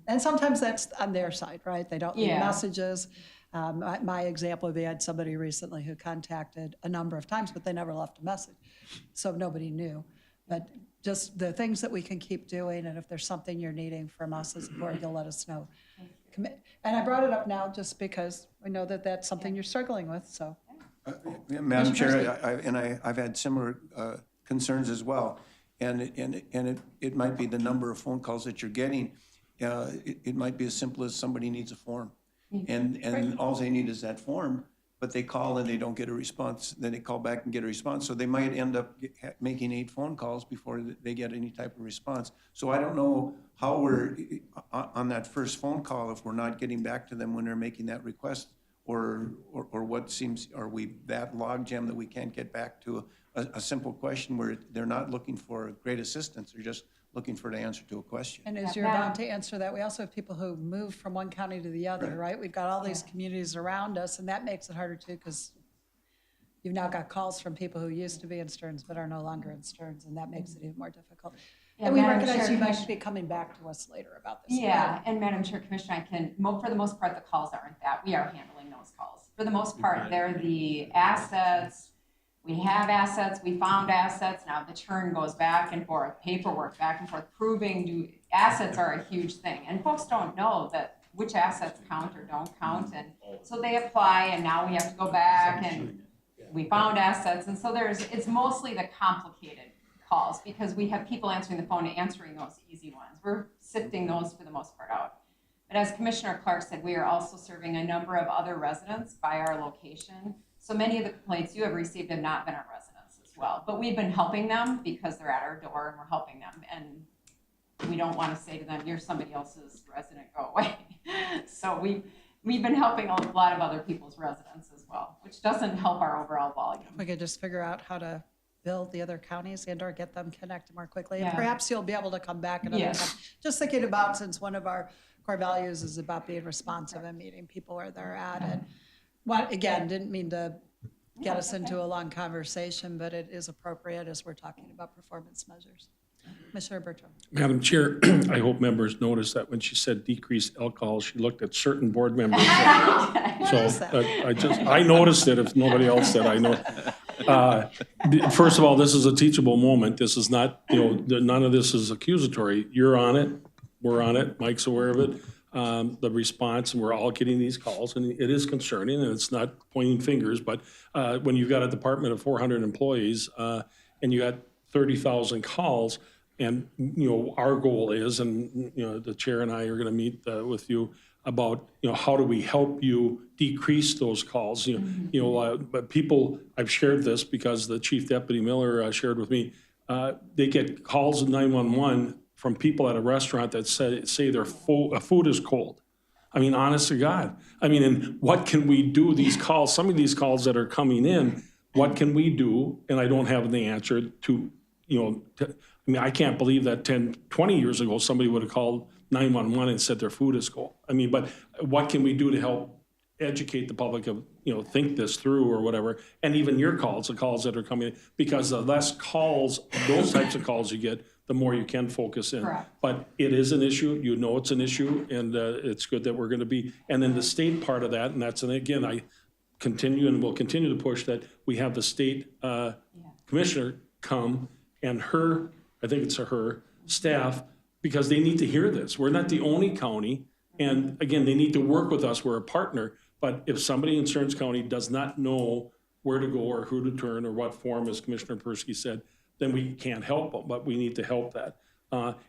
And sometimes that's on their side, right? They don't leave messages. My example, we had somebody recently who contacted a number of times, but they never left a message. So nobody knew. But just the things that we can keep doing, and if there's something you're needing from us as a board, you'll let us know. And I brought it up now just because we know that that's something you're struggling with, so. Madam Chair, I've had similar concerns as well. And it might be the number of phone calls that you're getting. It might be as simple as somebody needs a form. And all they need is that form, but they call and they don't get a response. Then they call back and get a response. So they might end up making 8 phone calls before they get any type of response. So I don't know how we're, on that first phone call, if we're not getting back to them when they're making that request, or what seems, are we that logjam that we can't get back to a simple question where they're not looking for great assistance, they're just looking for the answer to a question. And as you're about to answer that, we also have people who move from one county to the other, right? We've got all these communities around us, and that makes it harder too, because you've now got calls from people who used to be in Stearns but are no longer in Stearns, and that makes it even more difficult. Yeah, And we Madam recognize Chair, you might be coming back to us later about this. Yeah, and Madam Chair, Commissioner, I can, for the most part, the calls aren't that. We are handling those calls. For the most part, they're the assets. We have assets, we found assets, now the churn goes back and forth, paperwork back and forth, proving assets are a huge thing. And folks don't know that which assets count or don't count, and so they apply, and now we have to go back and we found assets. And so it's mostly the complicated calls, because we have people answering the phone and answering those easy ones. We're sifting those for the most part out. But as Commissioner Clark said, we are also serving a number of other residents by our location. So many of the complaints you have received have not been our residents as well. But we've been helping them because they're at our door and we're helping them. And we don't want to say to them, you're somebody else's resident, go away. So we've been helping a lot of other people's residents as well, which doesn't help our overall volume. We could just figure out how to build the other counties and or get them connected more quickly. And Yeah. perhaps you'll be able to come back another Yes. time. Just thinking about, since one of our core values is about being responsive and meeting people where they're at. And again, didn't mean to get us into a long conversation, but it is appropriate as we're talking about performance measures. Commissioner Bertram. Madam Chair, I hope members noticed that when she said decreased alcohol, she looked at certain board members. So is that? I noticed it, if nobody else did, I know. First of all, this is a teachable moment. This is not, none of this is accusatory. You're on it, we're on it, Mike's aware of it. The response, and we're all getting these calls, and it is concerning, and it's not pointing fingers, but when you've got a department of 400 employees and you got 30,000 calls, and our goal is, and the chair and I are going to meet with you about how do we help you decrease those calls. But people, I've shared this because the Chief Deputy Miller shared with me, they get calls at 911 from people at a restaurant that say their food is cold. I mean, honest to God. I mean, and what can we do? These calls, some of these calls that are coming in, what can we do? And I don't have the answer to, I mean, I can't believe that 10, 20 years ago, somebody would have called 911 and said their food is cold. I mean, but what can we do to help educate the public of, think this through or whatever? And even your calls, the calls that are coming in, because the less calls, those types of calls you get, the more you can focus in. Correct. But it is an issue, it's an issue, and it's good that we're going to be, and then the state part of that, and that's, and again, I continue and will continue to push that we have the state commissioner come and her, I think it's her, staff, because they need to hear this. We're not the only county, and again, they need to work with us, we're a partner, but if somebody in Stearns County does not know where to go or who to turn or what form, as Commissioner Persky said, then we can't help them, but we need to help that.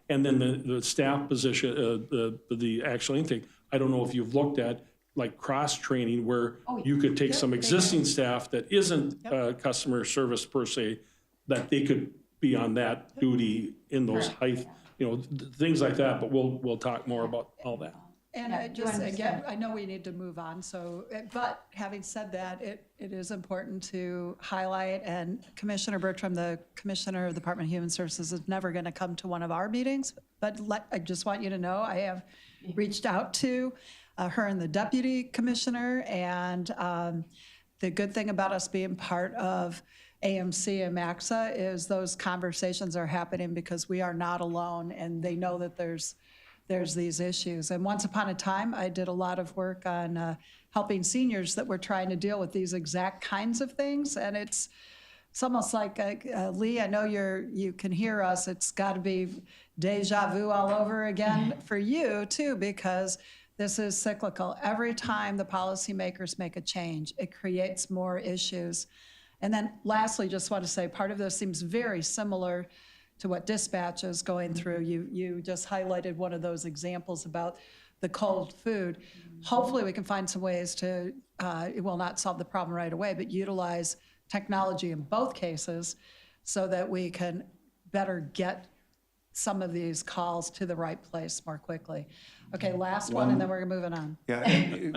And then the staff position, the actual intake, I don't know if you've looked at like cross-training where you could take some existing staff that isn't customer service per se, that they could be on that duty in those height, things like that, but we'll talk more about all that. And I just, again, I know we need to move on, so, but having said that, it is important to highlight, and Commissioner Bertram, the Commissioner of the Department of Human Services, is never going to come to one of our meetings, but I just want you to know, I have reached out to her and the Deputy Commissioner, and the good thing about us being part of AMC and MAXA is those conversations are happening because we are not alone, and they know that there's these issues. And once upon a time, I did a lot of work on helping seniors that were trying to deal with these exact kinds of things. And it's almost like, Lee, I know you can hear us. It's got to be deja vu all over again for you too, because this is cyclical. Every time the policymakers make a change, it creates more issues. And then lastly, just want to say, part of this seems very similar to what dispatch is going through. You just highlighted one of those examples about the cold food. Hopefully we can find some ways to, it will not solve the problem right away, but utilize technology in both cases so that we can better get some of these calls to the right place more quickly. Okay, last one, and then we're moving on. Yeah,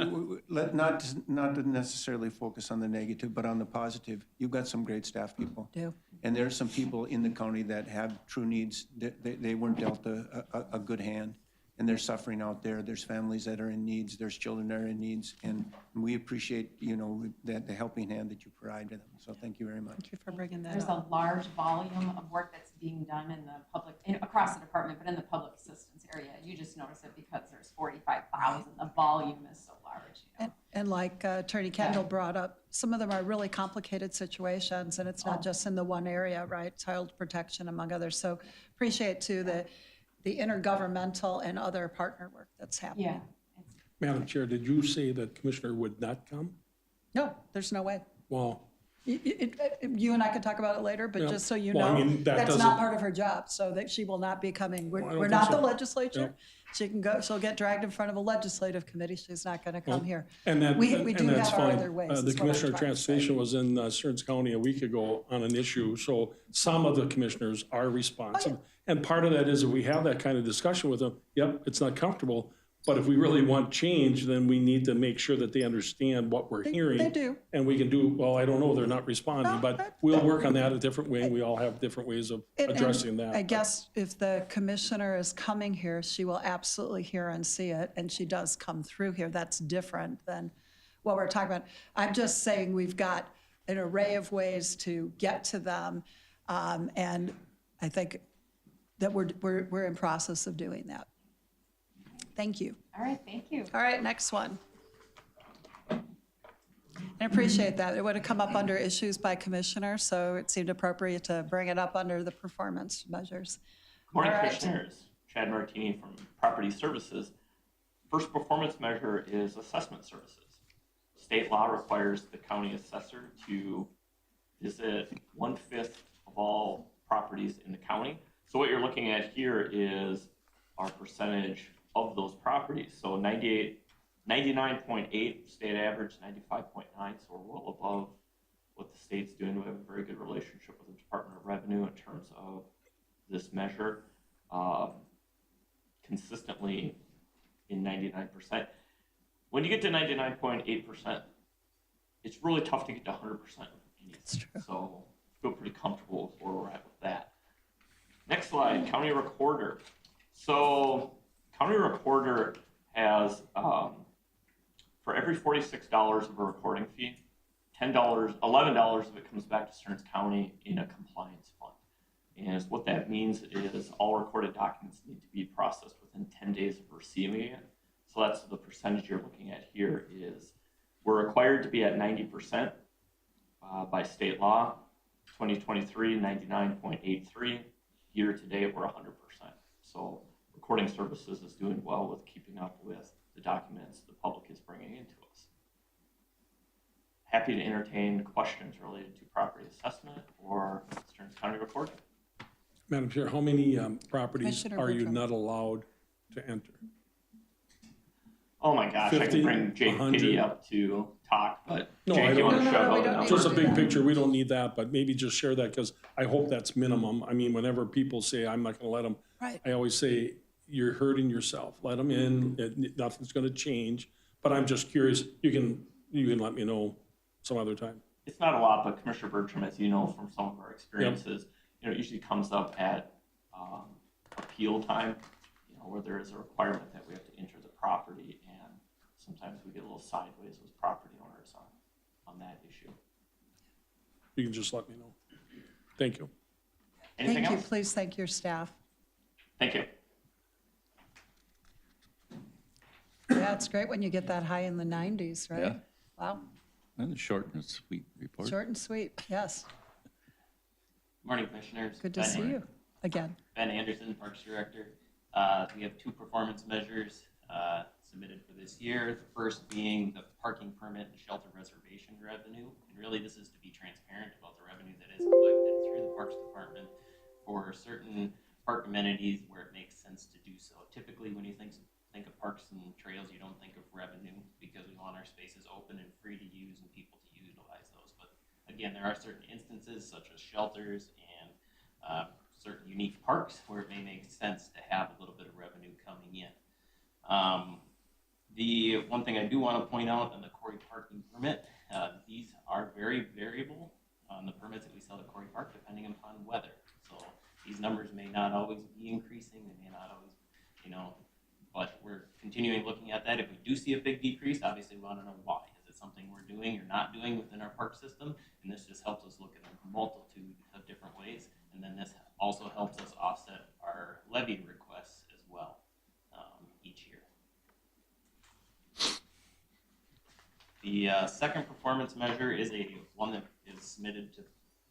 not to necessarily focus on the negative, but on the positive. You've got some great staff people. Do. And there's some people in the county that have true needs. They weren't dealt a good hand, and they're suffering out there. There's families that are in needs. There's children that are in needs, and we appreciate, that the helping hand that you provide to them. So thank you very much. Thank you for bringing that There's up. a large volume of work that's being done in the public, across the department, but in the public assistance area. You just notice it because there's 45,000. The volume is so large. And like Attorney Kendall brought up, some of them are really complicated situations, and it's not just in the one area, right? Child protection, among others. So appreciate too the intergovernmental and other partner work that's happening. Yeah. Madam Chair, did you say that Commissioner would not come? No, there's no way. Well, You and I could talk about it later, but Yeah. just so you Well, I know, mean, that that's doesn't- not part of her job, so that she will not be coming. Well, I don't We're think not so. the legislature. She can go, she'll get dragged in front of a legislative committee. She's not going to come here. And that, We and do that's have our fine. other ways, is The what I'm Commissioner of trying to say. Transportation was in Stearns County a week ago on an issue, so some of the commissioners are responsive. And part of that is if we have that kind of discussion with them, yep, it's not comfortable, but if we really want change, then we need to make sure that they understand what we're hearing. They do. And we can do, well, I don't know, they're not responding, but we'll work on that a different way. We all have different ways of And addressing that. I guess if the commissioner is coming here, she will absolutely hear and see it, and she does come through here. That's different than what we're talking about. I'm just saying we've got an array of ways to get to them, and I think that we're in process of doing that. Thank you. All right, thank you. All right, next one. I appreciate that. It would have come up under issues by commissioner, so it seemed appropriate to bring it up under the performance measures. Morning, All right. Commissioners. Chad Martini from Property Services. First performance measure is assessment services. State law requires the county assessor to visit 1/5 of all properties in the county. So what you're looking at here is our percentage of those properties. So 99.8 state average, 95.9, so we're well above what the state's doing. We have a very good relationship with the Department of Revenue in terms of this measure. Consistently in 99%. When you get to 99.8%, it's really tough to get to 100%. That's true. So I feel pretty comfortable with where we're at with that. Next slide, county recorder. So county recorder has, for every $46 of a recording fee, $11 of it comes back to Stearns County in a compliance fund. And what that means is all recorded documents need to be processed within 10 days of receiving it. So that's the percentage you're looking at here is we're required to be at 90% by state law. 2023, 99.83. Year to date, we're 100%. So recording services is doing well with keeping up with the documents the public is bringing into us. Happy to entertain questions related to property assessment or Stearns County recording. Madam Chair, how many properties Commissioner are you Bertram. not allowed to enter? Oh my gosh, I 50, can bring Jake 100. Kitty up to talk, but No, I Jake, you don't- want to No, shove we out don't the need Just number? a big picture, we don't need that, but maybe just share that, because I hope that's minimum. I mean, whenever people say, I'm not gonna let them, Right. I always say, you're hurting yourself. Let them in, nothing's gonna change. But I'm just curious, you can let me know some other time. It's not a lot, but Commissioner Bertram, as you know from some of our experiences, you know, it usually comes up at appeal time, you know, where there is a requirement that we have to enter the property, and sometimes we get a little sideways with property owners on that issue. You can just let me know. Thank you. Anything Thank you. else? Please thank your staff. Thank you. Yeah, it's great when you get that high in the 90s, right? Yeah. Wow, And a short and sweet report. short and sweet, yes. Morning, Commissioners. Good to Ben- see you again. Ben Anderson, Parks Director. We have two performance measures submitted for this year. The first being the parking permit and shelter reservation revenue. And really, this is to be transparent about the revenue that is collected through the Parks Department for certain park amenities where it makes sense to do so. Typically, when you think of parks and trails, you don't think of revenue because we want our spaces open and free to use and people to utilize those. But again, there are certain instances such as shelters and certain unique parks where it may make sense to have a little bit of revenue coming in. The one thing I do want to point out on the Quarry parking permit, these are very variable on the permits that we sell at Quarry Park depending upon weather. So these numbers may not always be increasing, they may not always, you know, but we're continuing looking at that. If we do see a big decrease, obviously we want to know why. Is it something we're doing or not doing within our park system? And this just helps us look at a multitude of different ways. And then this also helps us offset our levy requests as well each year. The second performance measure is one that is submitted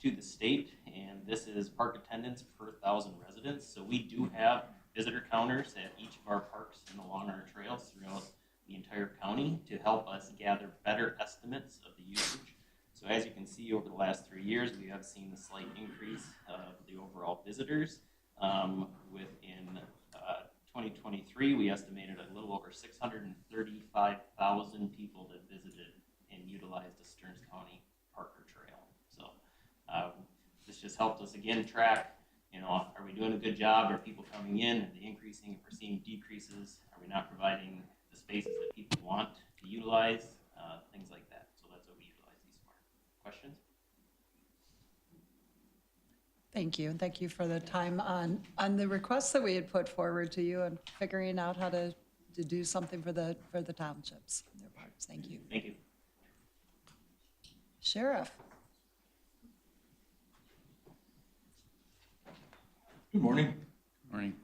to the state, and this is park attendance per 1,000 residents. So we do have visitor counters at each of our parks and along our trails throughout the entire county to help us gather better estimates of the usage. So as you can see, over the last 3 years, we have seen a slight increase of the overall visitors. Within 2023, we estimated a little over 635,000 people that visited and utilized the Stearns County Park or Trail. So this just helped us again track, you know, are we doing a good job? Are people coming in? Are they increasing? If we're seeing decreases, are we not providing the spaces that people want to utilize? Things like that. So that's what we utilize these for. Questions? Thank you, and thank you for the time on the requests that we had put forward to you and figuring out how to do something for the townships and their parks. Thank you. Thank you. Sheriff. Good morning. Morning.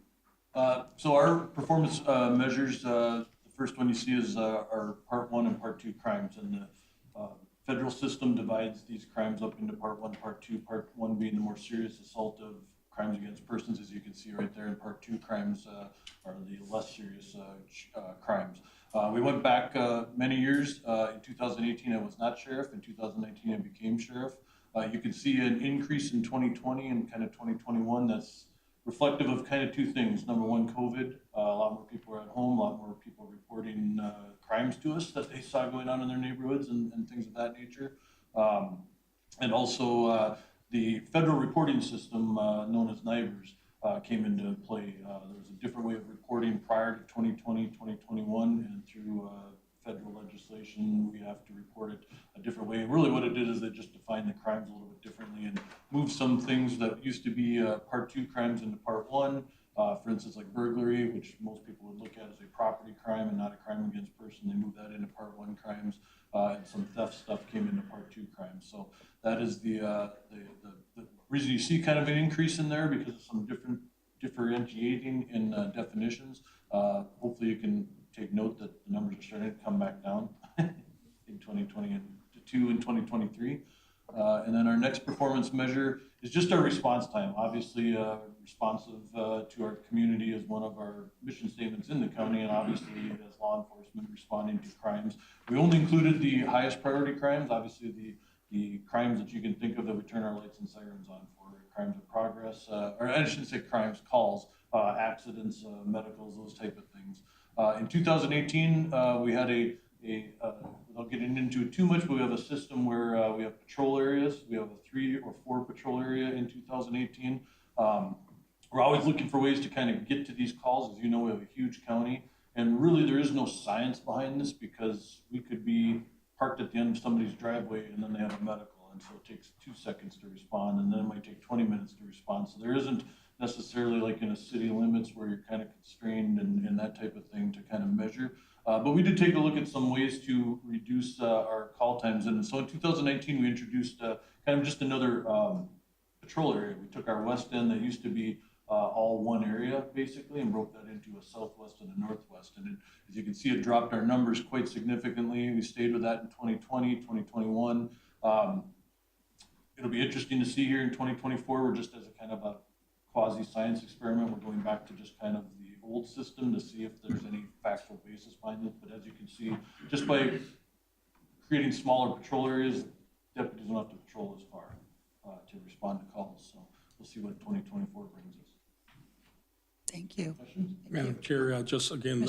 So our performance measures, the first one you see is our Part 1 and Part 2 crimes. And the federal system divides these crimes up into Part 1, Part 2, Part 1 being the more serious assault of crimes against persons, as you can see right there, and Part 2 crimes are the less serious crimes. We went back many years. In 2018, I was not sheriff. In 2019, I became sheriff. You can see an increase in 2020 and kind of 2021 that's reflective of kind of two things. Number one, COVID. A lot more people are at home, a lot more people reporting crimes to us that they saw going on in their neighborhoods and things of that nature. And also the federal reporting system known as NIVERS came into play. There was a different way of reporting prior to 2020, 2021, and through federal legislation, we have to report it a different way. Really what it did is it just defined the crimes a little bit differently and moved some things that used to be Part 2 crimes into Part 1. For instance, like burglary, which most people would look at as a property crime and not a crime against person. They moved that into Part 1 crimes, and some theft stuff came into Part 2 crimes. So that is the reason you see kind of an increase in there, because of some differentiating in definitions. Hopefully you can take note that the numbers are starting to come back down in 2022 and 2023. And then our next performance measure is just our response time. Obviously, responsive to our community is one of our mission statements in the county, and obviously as law enforcement responding to crimes. We only included the highest priority crimes, obviously the crimes that you can think of that we turn our lights and sirens on for, crimes of progress, or I shouldn't say crimes, calls, accidents, medicals, those type of things. In 2018, we had without getting into it too much, but we have a system where we have patrol areas. We have a 3 or 4 patrol area in 2018. We're always looking for ways to kind of get to these calls. As you know, we have a huge county, and really there is no science behind this, because we could be parked at the end of somebody's driveway and then they have a medical, and so it takes 2 seconds to respond, and then it might take 20 minutes to respond. So there isn't necessarily like in a city limits where you're kind of constrained and that type of thing to kind of measure. But we did take a look at some ways to reduce our call times. And so in 2019, we introduced kind of just another patrol area. We took our west end that used to be all one area basically and broke that into a southwest and a northwest. And as you can see, it dropped our numbers quite significantly. We stayed with that in 2020, 2021. It'll be interesting to see here in 2024, we're just as a kind of a quasi-science experiment. We're going back to just kind of the old system to see if there's any factual basis behind it. But as you can see, just by creating smaller patrol areas, deputies don't have to patrol as far to respond to calls. So we'll see what 2024 brings us. Thank you. Questions? Madam Chair, just again,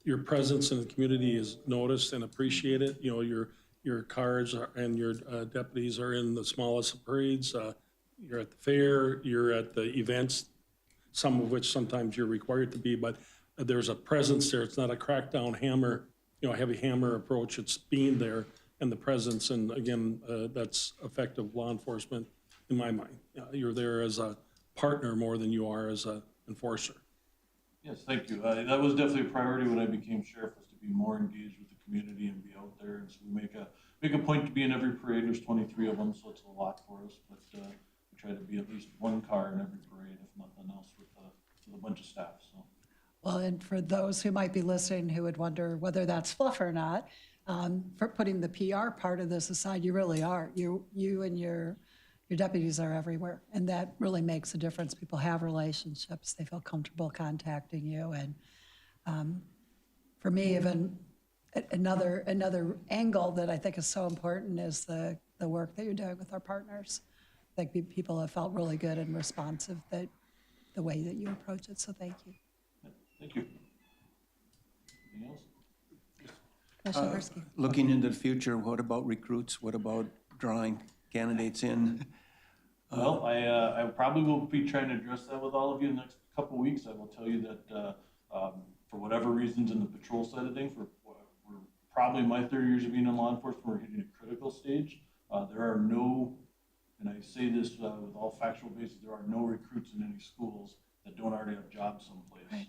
your presence in the community is noticed and appreciated. You know, your cars and your deputies are in the smallest of parades. You're at the fair, you're at the events, some of which sometimes you're required to be, but there's a presence there. It's not a crackdown hammer, heavy hammer approach. It's being there and the presence. And again, that's effective law enforcement in my mind. You're there as a partner more than you are as an enforcer. Yes, thank you. That was definitely a priority when I became sheriff, was to be more engaged with the community and be out there. And so we make a point to be in every parade. There's 23 of them, so it's a lot for us. But we try to be at least one car in every parade, if nothing else, with a bunch of staff. So. Well, and for those who might be listening who would wonder whether that's fluff or not, for putting the PR part of this aside, you really are. You and your deputies are everywhere, and that really makes a difference. People have relationships. They feel comfortable contacting you. And for me, even another angle that I think is so important is the work that you're doing with our partners. I think people have felt really good and responsive that the way that you approach it, so thank you. Thank you. Anything else? Commissioner Gursky. Looking into the future, what about recruits? What about drawing candidates in? Well, I probably will be trying to address that with all of you in the next couple of weeks. I will tell you that for whatever reasons in the patrol side of things, we're probably my 30 years of being in law enforcement, we're hitting a critical stage. There are no, and I say this with all factual basis, there are no recruits in any schools that don't already have jobs someplace. Right.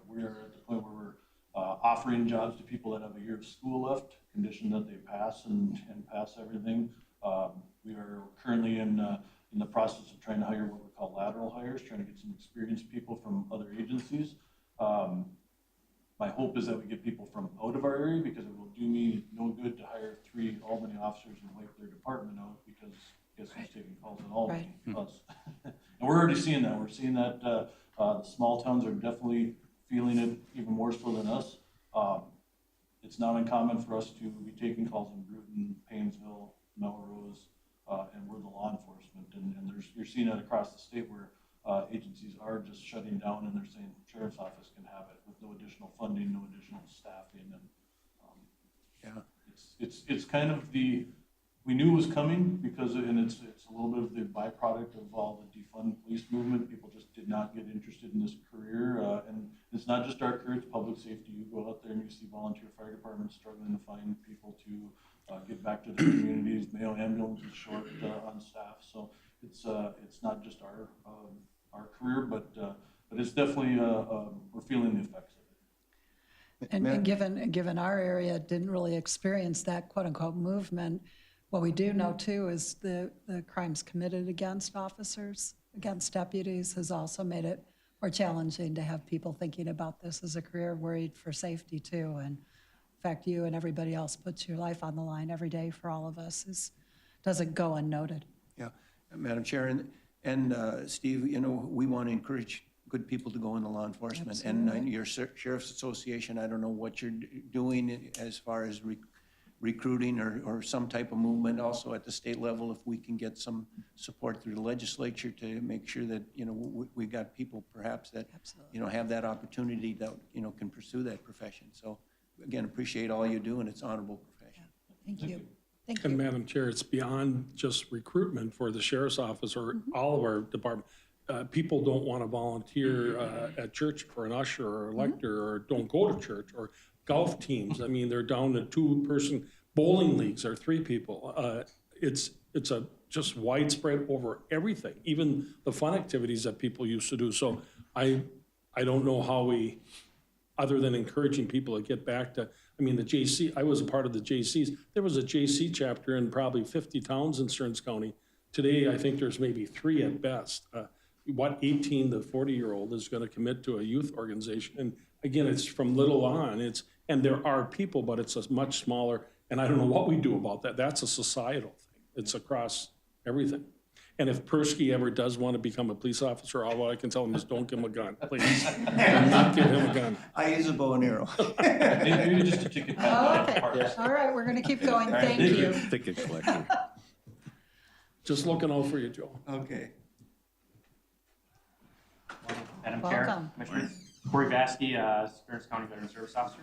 We are at the point where we're offering jobs to people that have a year of school left, conditioned that they pass and pass everything. We are currently in the process of trying to hire what we call lateral hires, trying to get some experienced people from other agencies. My hope is that we get people from out of our area, because it will do me no good to hire 3 Albany officers and wipe their department out, because guess who's taking calls in Albany? Us. And we're already seeing that. We're seeing that the small towns are definitely feeling it even more so than us. It's not uncommon for us to be taking calls in Bruton, Paynesville, Melrose, and we're the law enforcement. And you're seeing that across the state where agencies are just shutting down, and they're saying sheriff's office can have it with no additional funding, no additional staffing. And yeah, it's kind of we knew it was coming because, and it's a little bit of the byproduct of all the defund police movement. People just did not get interested in this career. And it's not just our career, it's public safety. You go out there and you see volunteer fire departments struggling to find people to get back to their communities. Mayo ambulance is short on staff. So it's not just our career, but it's definitely, we're feeling the effects of it. And given our area didn't really experience that quote unquote movement, what we do know too is the crimes committed against officers, against deputies, has also made it more challenging to have people thinking about this as a career, worried for safety too. And in fact, you and everybody else puts your life on the line every day for all of us, doesn't go unnoted. Yeah, Madam Chair, and Steve, you know, we want to encourage good people to go into law enforcement. Absolutely. And your Sheriff's Association, I don't know what you're doing as far as recruiting or some type of movement also at the state level, if we can get some support through the legislature to make sure that, you know, we got people perhaps that, you know, have that opportunity that, you know, can pursue that profession. So again, appreciate all you do, and it's honorable profession. Thank you. Thank And you. Madam Chair, it's beyond just recruitment for the sheriff's office or all of our department. People don't want to volunteer at church for an usher or a lector, or don't go to church, or golf teams. I mean, they're down to 2-person bowling leagues or 3 people. It's a just widespread over everything, even the fun activities that people used to do. So I don't know how we, other than encouraging people to get back to, I mean, the JC, I was a part of the JCs. There was a JC chapter in probably 50 towns in Stearns County. Today, I think there's maybe 3 at best. What 18 to 40-year-old is going to commit to a youth organization? And again, it's from little on. And there are people, but it's a much smaller, and I don't know what we do about that. That's a societal thing. It's across everything. And if Persky ever does want to become a police officer, all I can tell him is don't give him a gun, please. Do not give him a gun. I use a bow and arrow. Maybe just a ticket. Oh, okay. All right, we're going to keep going. Thank you. Ticket collector. Just looking out for you, Joe. Okay. Madam Chair, Welcome. Commissioners. Corey Vasky, Stearns County Veteran Service Officer.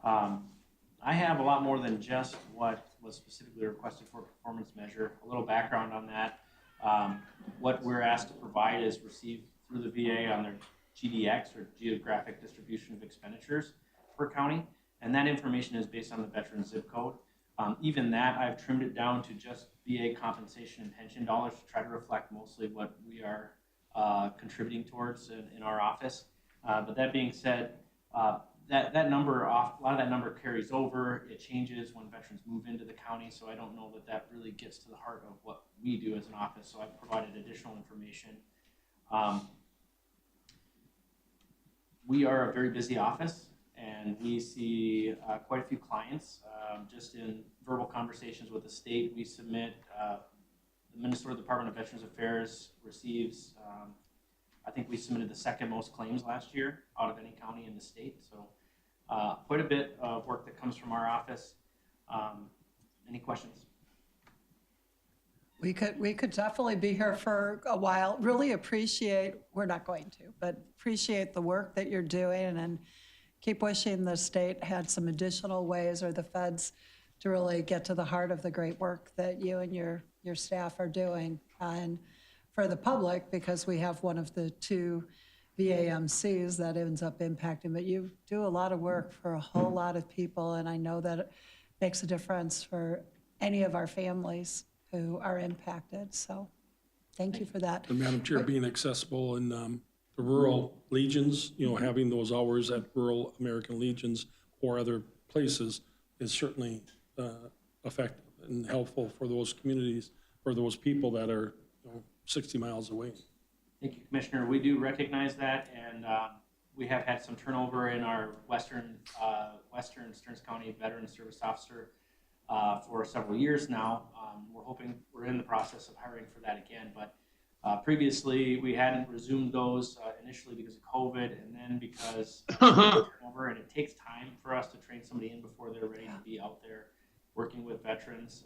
I have a lot more than just what was specifically requested for a performance measure. A little background on that. What we're asked to provide is received through the VA on their GDX, or Geographic Distribution of Expenditures per county, and that information is based on the veteran zip code. Even that, I've trimmed it down to just VA compensation and pension dollars to try to reflect mostly what we are contributing towards in our office. But that being said, that number, a lot of that number carries over. It changes when veterans move into the county, so I don't know that that really gets to the heart of what we do as an office, so I've provided additional information. We are a very busy office, and we see quite a few clients. Just in verbal conversations with the state, we submit, the Minnesota Department of Veterans Affairs receives, I think we submitted the 2nd most claims last year out of any county in the state. So quite a bit of work that comes from our office. Any questions? We could definitely be here for a while. Really appreciate, we're not going to, but appreciate the work that you're doing, and keep wishing the state had some additional ways, or the feds, to really get to the heart of the great work that you and your staff are doing. And for the public, because we have one of the 2 VAMCs that ends up impacting, but you do a lot of work for a whole lot of people, and I know that it makes a difference for any of our families who are impacted. So thank you for that. And Madam Chair, being accessible in the rural legions, you know, having those hours at rural American legions or other places is certainly effective and helpful for those communities, for those people that are, you know, 60 miles away. Thank you, Commissioner. We do recognize that, and we have had some turnover in our Western Stearns County Veteran Service Officer for several years now. We're in the process of hiring for that again, but previously we hadn't resumed those initially because of COVID, and then because of turnover, and it takes time for us to train somebody in before they're ready to be out there working with veterans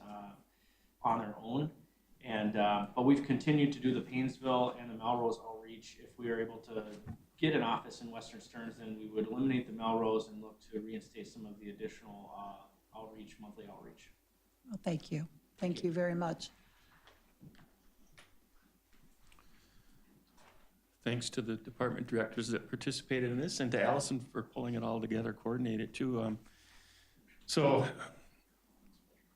on their own. And but we've continued to do the Painesville and the Melrose outreach. If we are able to get an office in Western Stearns, then we would eliminate the Melrose and look to reinstate some of the additional monthly outreach. Well, thank you. Thank you very much. Thanks to the department directors that participated in this, and to Allison for pulling it all together, coordinated too. So,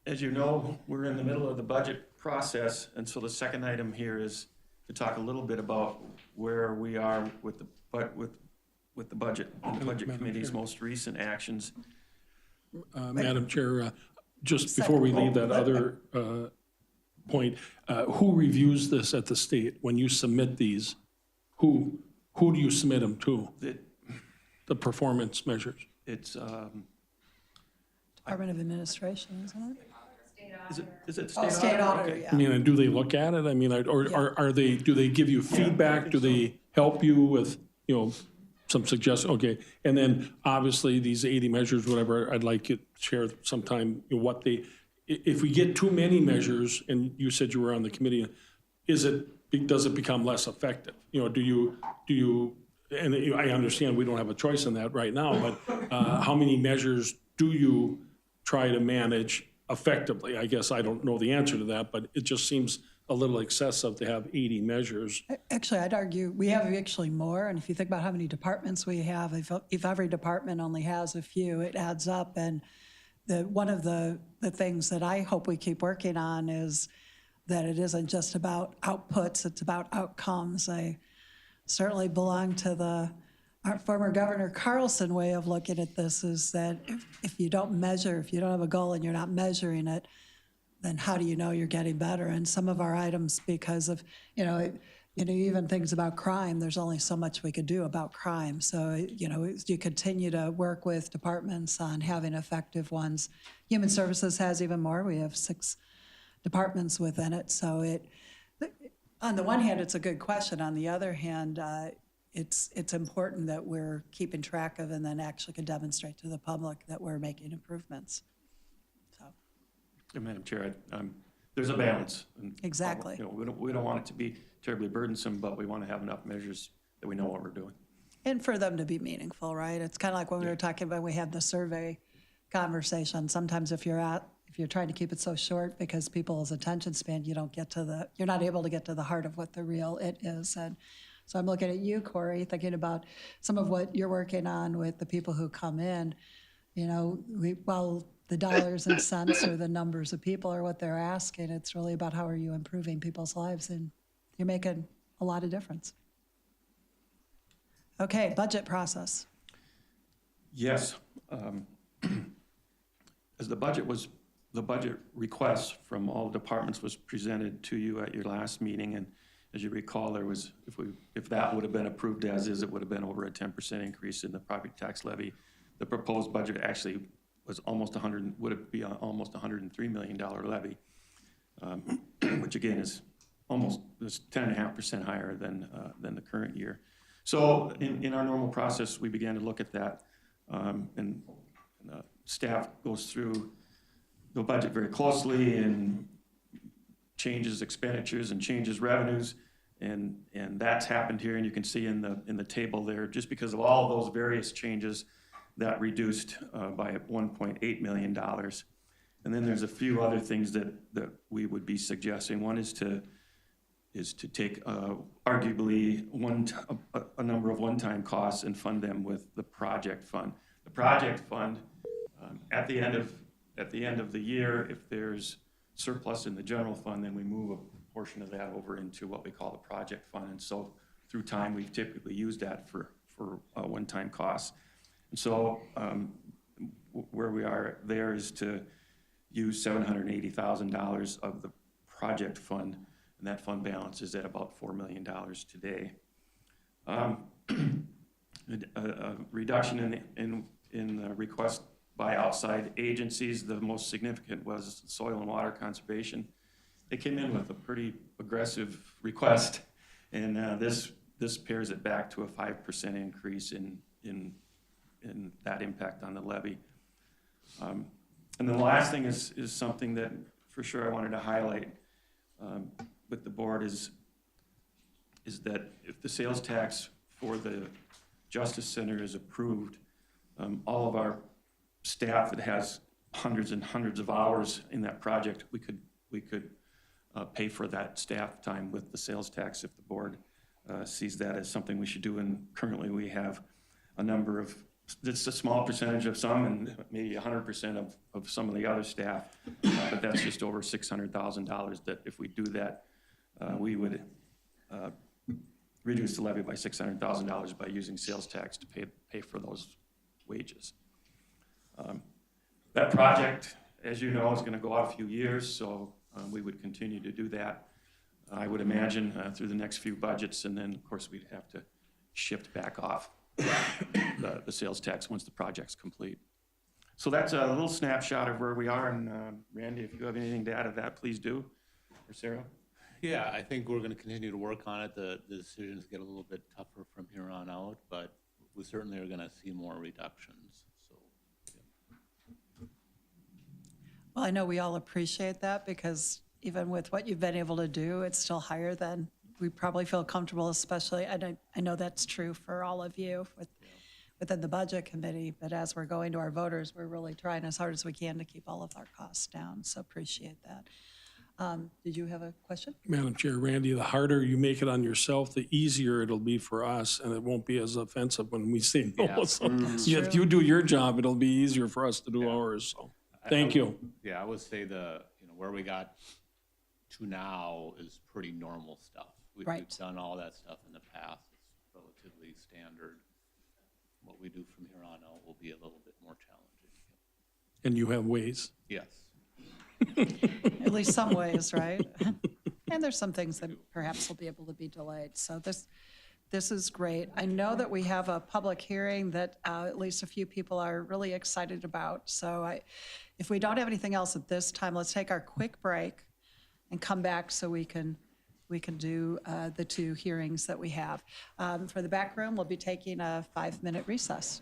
as you know, we're in the middle of the budget process, and so the second item here is to talk a little bit about where we are with the budget, and the budget committee's most recent actions. Madam Chair, just before we leave that other point, who reviews this at the state when you submit these? Who do you submit them to? The performance measures? It's, Department of Administration, isn't it? is it Oh, state state auditor? auditor, Okay. yeah. I mean, and do they look at it? I mean, or are they, do they give you feedback? Do they help you with, some suggestions? Okay, and then obviously these 80 measures, whatever, I'd like you to share sometime what they, if we get too many measures, and you said you were on the committee, does it become less effective? Do you, and I understand we don't have a choice in that right now, but how many measures do you try to manage effectively? I guess I don't know the answer to that, but it just seems a little excessive to have 80 measures. Actually, I'd argue we have actually more, and if you think about how many departments we have, if every department only has a few, it adds up. And one of the things that I hope we keep working on is that it isn't just about outputs, it's about outcomes. I certainly belong to our former Governor Carlson way of looking at this, is that if you don't measure, if you don't have a goal and you're not measuring it, then how do you know you're getting better? And some of our items, because of, even things about crime, there's only so much we could do about crime. So, you continue to work with departments on having effective ones. Human Services has even more. We have 6 departments within it. So on the one hand, it's a good question. On the other hand, it's important that we're keeping track of and then actually can demonstrate to the public that we're making improvements. Madam Chair, there's a balance. Exactly. We don't want it to be terribly burdensome, but we want to have enough measures that we know what we're doing. And for them to be meaningful, right? It's kind of like when we were talking about, we had the survey conversation. Sometimes if you're trying to keep it so short because people's attention span, you're not able to get to the heart of what the real it is. And so I'm looking at you, Corey, thinking about some of what you're working on with the people who come in. While the dollars and cents or the numbers of people are what they're asking, it's really about how are you improving people's lives, and you're making a lot of difference. Okay, budget process. Yes. As the budget request from all departments was presented to you at your last meeting, and as you recall, there was, if that would have been approved as is, it would have been over a 10% increase in the property tax levy. The proposed budget actually was almost almost $103 million levy, which again is almost 10.5% higher than the current year. So in our normal process, we began to look at that, and staff goes through the budget very closely and changes expenditures and changes revenues, and that's happened here. And you can see in the table there, just because of all those various changes, that reduced by $1.8 million. And then there's a few other things that we would be suggesting. One is to take arguably a number of one-time costs and fund them with the project fund. The project fund, at the end of the year, if there's surplus in the general fund, then we move a portion of that over into what we call the project fund. And so through time, we've typically used that for one-time costs. And so where we are there is to use $780,000 of the project fund, and that fund balance is at about $4 million today. A reduction in the request by outside agencies. The most significant was Soil and Water Conservation. They came in with a pretty aggressive request, and this pairs it back to a 5% increase in that impact on the levy. And then the last thing is something that for sure I wanted to highlight with the board is that if the sales tax for the Justice Center is approved, all of our staff that has hundreds and hundreds of hours in that project, we could pay for that staff time with the sales tax if the board sees that as something we should do. And currently we have a number of, it's a small percentage of some and maybe 100% of some of the other staff, but that's just over $600,000 that if we do that, we would reduce the levy by $600,000 by using sales tax to pay for those wages. That project, as you know, is going to go out a few years, so we would continue to do that. I would imagine through the next few budgets, and then of course we'd have to shift back off the sales tax once the project's complete. So that's a little snapshot of where we are, and Randy, if you have anything to add to that, please do, or Sarah. Yeah, I think we're going to continue to work on it. The decisions get a little bit tougher from here on out, but we certainly are going to see more reductions. So, yeah. Well, I know we all appreciate that because even with what you've been able to do, it's still higher than we probably feel comfortable, especially, and I know that's true for all of you within the budget committee, but as we're going to our voters, we're really trying as hard as we can to keep all of our costs down, so appreciate that. Did you have a question? Madam Chair, Randy, the harder you make it on yourself, the easier it'll be for us, and it won't be as offensive when we say no. Yeah. So if you do your job, it'll be easier for us to do ours, so, thank you. Yeah, I would say where we got to now is pretty normal stuff. We've done all that stuff in the past. It's relatively standard. What we do from here on out will be a little bit more challenging. And you have ways. Yes. At least some ways, right? And there's some things that perhaps will be able to be delayed. So this is great. I know that we have a public hearing that at least a few people are really excited about. So if we don't have anything else at this time, let's take our quick break and come back so we can do the two hearings that we have. For the back room, we'll be taking a 5-minute recess.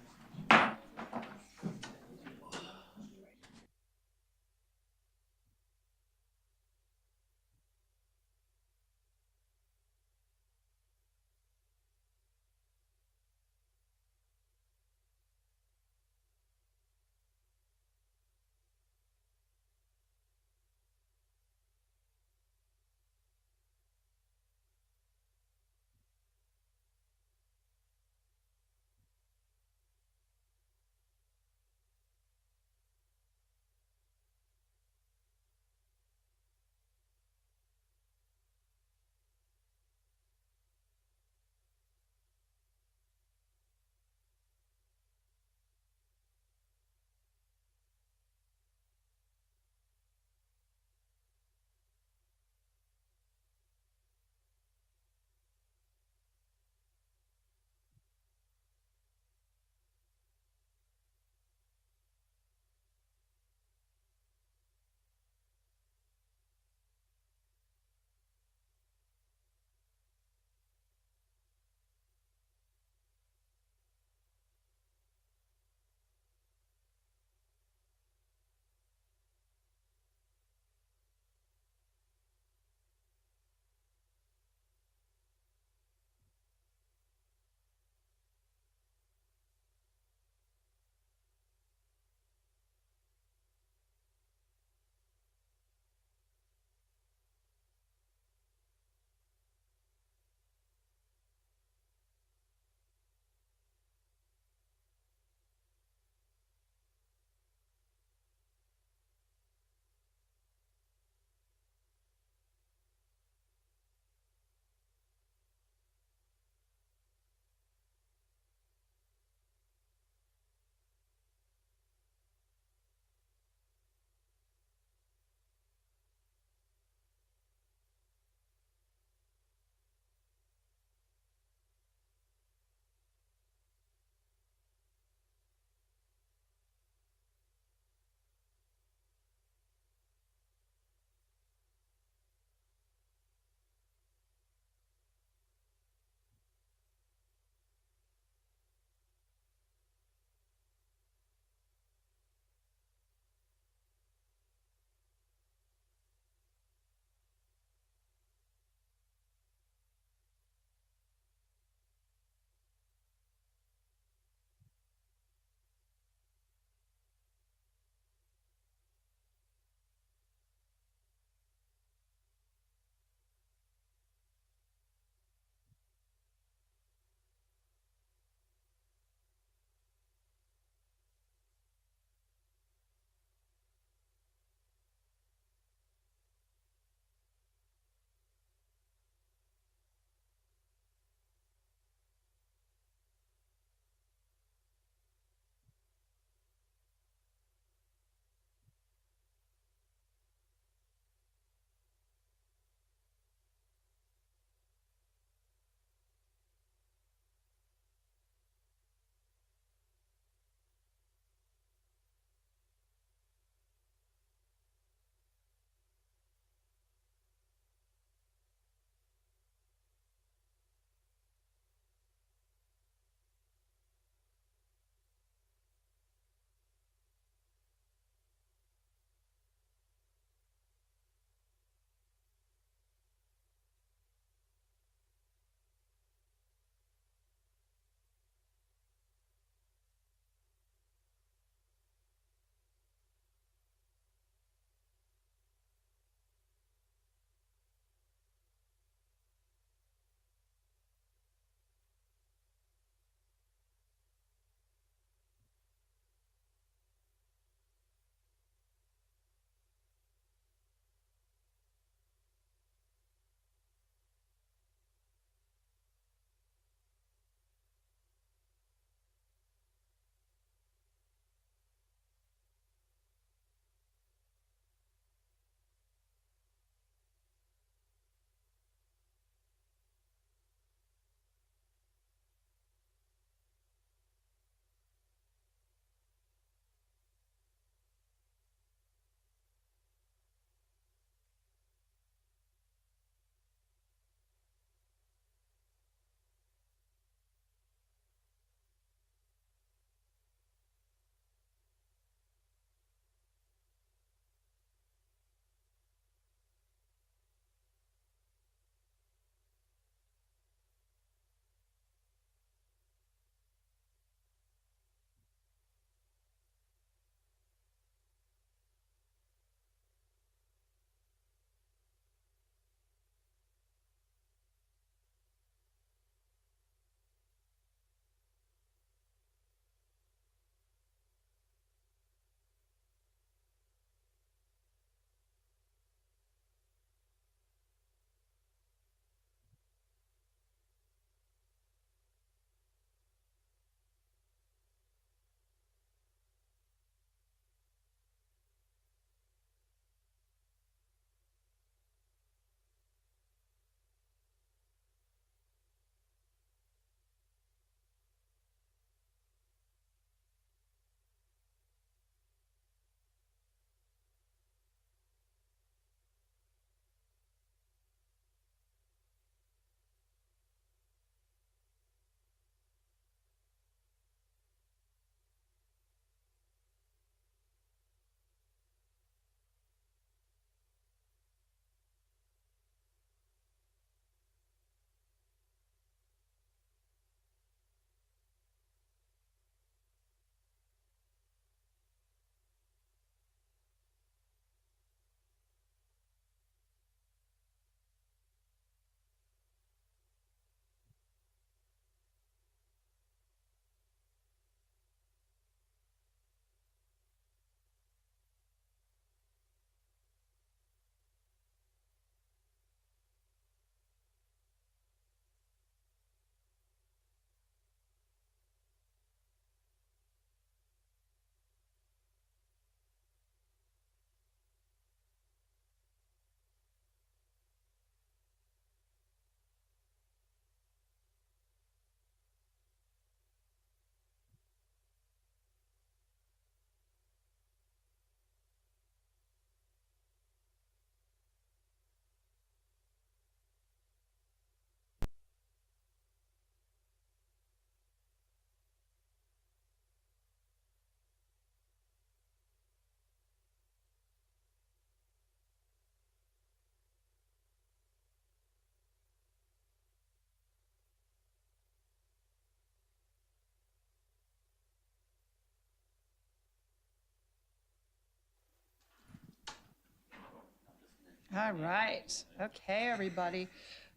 All right. Okay, everybody.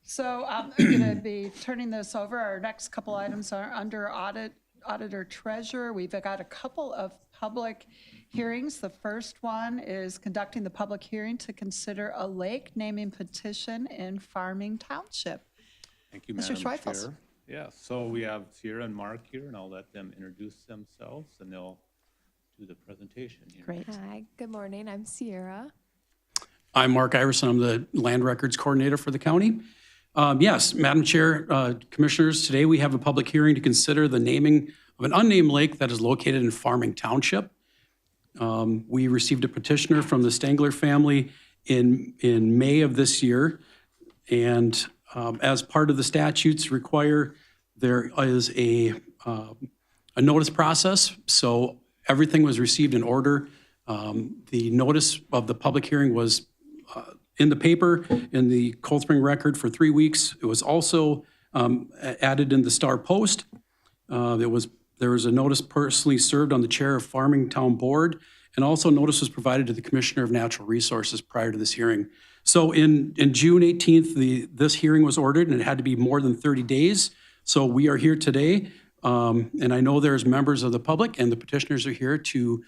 So I'm going to be turning this over. Our next couple items are under Auditor-Treasurer. We've got a couple of public hearings. The first one is conducting the public hearing to consider a lake naming petition in Farming Township. Thank you, Mr. Madam Schweifels. Chair. Yeah, so we have Sierra and Mark here, and I'll let them introduce themselves, and they'll do the presentation here. Great. Hi, good morning. I'm Sierra. I'm Mark Iverson. I'm the Land Records Coordinator for the county. Yes, Madam Chair, Commissioners, today we have a public hearing to consider the naming of an unnamed lake that is located in Farming Township. We received a petitioner from the Stangler family in May of this year, and as part of the statutes require, there is a notice process. So everything was received in order. The notice of the public hearing was in the paper, in the Cold Spring Record for 3 weeks. It was also added in the Star Post. There was a notice personally served on the chair of Farming Town Board, and also notice was provided to the Commissioner of Natural Resources prior to this hearing. So in June 18th, this hearing was ordered, and it had to be more than 30 days. So we are here today, and I know there's members of the public, and the petitioners are here to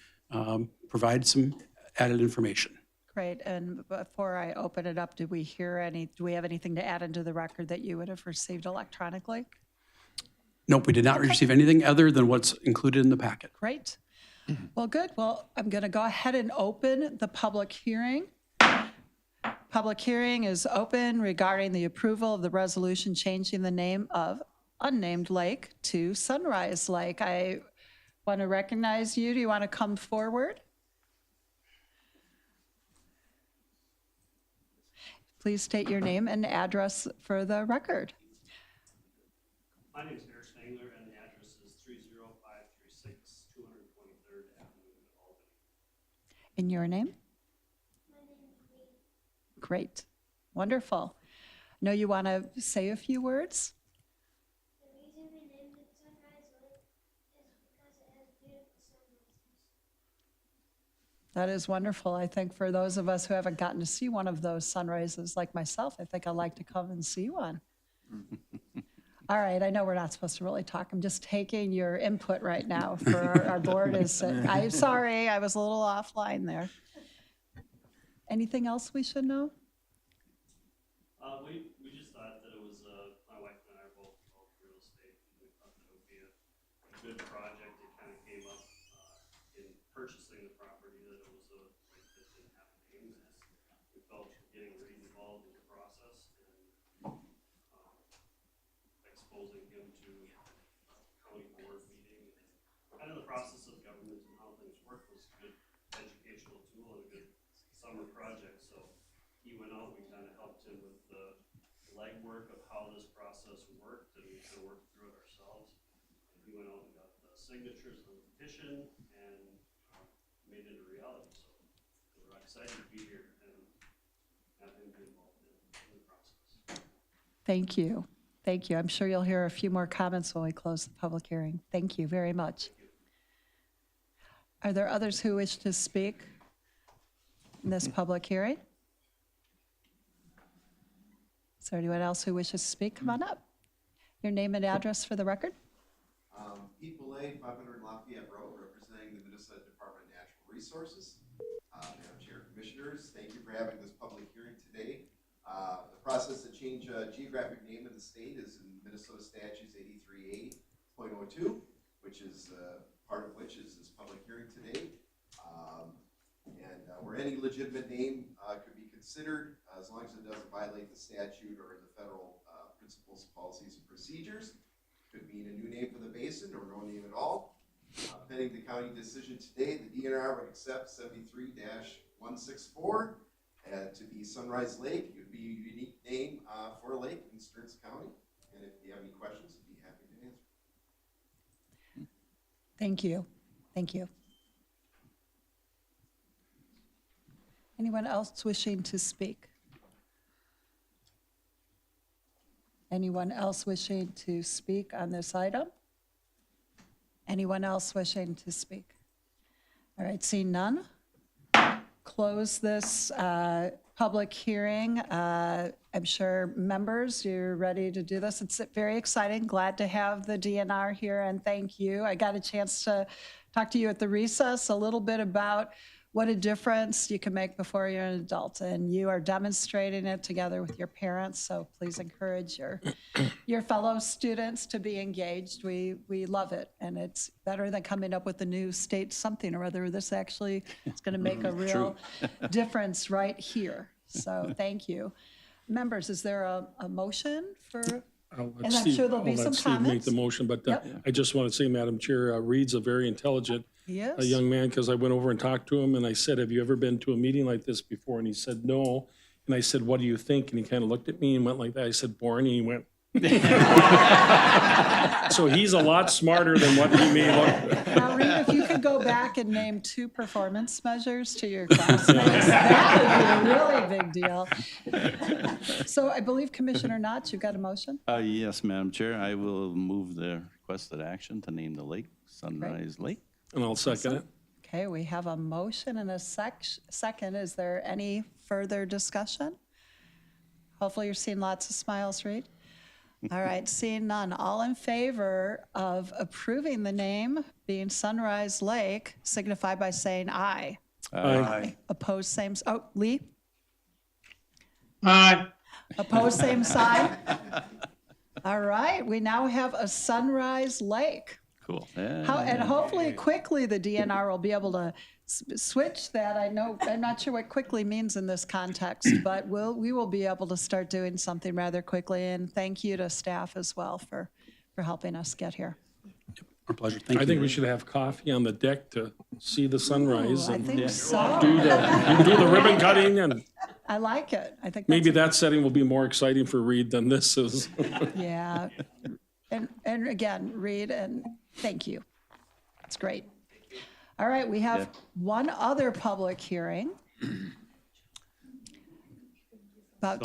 provide some added information. Great. And before I open it up, do we have anything to add into the record that you would have received electronically? Nope, we did not receive anything other than what's included in the packet. Great. Well, good. Well, I'm going to go ahead and open the public hearing. Public hearing is open regarding the approval of the resolution changing the name of unnamed lake to Sunrise Lake. I want to recognize you. Do you want to come forward? Please state your name and address for the record. My name is Eric Stangler, and the address is 30536 223rd Avenue in Albany. And your name? My name is Great. Wonderful. Know you want to say a few words? The reason we named it Sunrise Lake is because it has beautiful sunrises. That is wonderful. I think for those of us who haven't gotten to see one of those sunrises like myself, I think I'd like to come and see one. All right, I know we're not supposed to really talk. I'm just taking your input right now for our board is, I'm sorry, I was a little offline there. Anything else we should know? We just thought that it was, my wife and I are both involved in real estate, and we thought that it would be a good project. It kind of came up in purchasing the property that it was a lake that didn't have a name, and we felt getting really involved in the process and exposing him to a county board meeting. Kind of the process of government and how things work was a good educational tool and a good summer project. So he went out, we kind of helped him with the legwork of how this process worked, and we kind of worked through it ourselves. And he went out and got the signatures of the petition and made it a reality. So we're excited to be here and have him be involved in the process. Thank you. Thank you. I'm sure you'll hear a few more comments when we close the public hearing. Thank you very much. Are there others who wish to speak in this public hearing? Is there anyone else who wishes to speak? Come on up. Your name and address for the record. Pete Boulay, 500 Lafayette Road, representing the Minnesota Department of Natural Resources. Madam Chair, Commissioners, thank you for having this public hearing today. The process to change a geographic name in the state is in Minnesota Statutes 83A.02, which is part of which is this public hearing today. Where any legitimate name could be considered, as long as it doesn't violate the statute or the federal principles, policies, and procedures. Could mean a new name for the basin or no name at all. Pending the county decision today, the DNR would accept 73-164 to be Sunrise Lake. It would be a unique name for a lake in Stearns County. And if you have any questions, I'd be happy to answer. Thank you. Thank you. Anyone else wishing to speak? Anyone else wishing to speak on this item? Anyone else wishing to speak? All right, seeing none, close this public hearing. I'm sure members, you're ready to do this. It's very exciting. Glad to have the DNR here, and thank you. I got a chance to talk to you at the recess a little bit about what a difference you can make before you're an adult, and you are demonstrating it together with your parents, so please encourage your fellow students to be engaged. We love it, and it's better than coming up with a new state something or other. This actually is going to make a real difference right here, so thank you. Members, is there a motion for? I'll And I'm sure there'll be some let Steve make comments. the motion, but Yep. I just want to say, Madam Chair, Reed's a very intelligent Yes. a young man, because I went over and talked to him, and I said, have you ever been to a meeting like this before? And he said, no. And I said, what do you think? And he kind of looked at me and went like that. I said, boring, and he went. So he's a lot smarter than what he may look. Now, Reed, if you could go back and name 2 performance measures to your classmates, that would be a really big deal. So I believe Commissioner Knotts, you've got a motion? Yes, Madam Chair, I will move the requested action to name the lake Sunrise Lake. And I'll second it. Okay, we have a motion and a second. Is there any further discussion? Hopefully you're seeing lots of smiles, Reed. All right, seeing none. All in favor of approving the name being Sunrise Lake signify by saying aye. Aye. Opposed, same, oh, Lee? Aye. Opposed, same sign? All right, we now have a Sunrise Lake. Cool. And hopefully quickly the DNR will be able to switch that. I'm not sure what quickly means in this context, but we will be able to start doing something rather quickly. And thank you to staff as well for helping us get here. Our pleasure. Thank you. I think we should have coffee on the deck to see the sunrise. I And think so. do the ribbon cutting, and I like it. I think maybe that's, that setting will be more exciting for Reed than this is. yeah. And again, Reed, and thank you. It's great. All right, we have one other public hearing about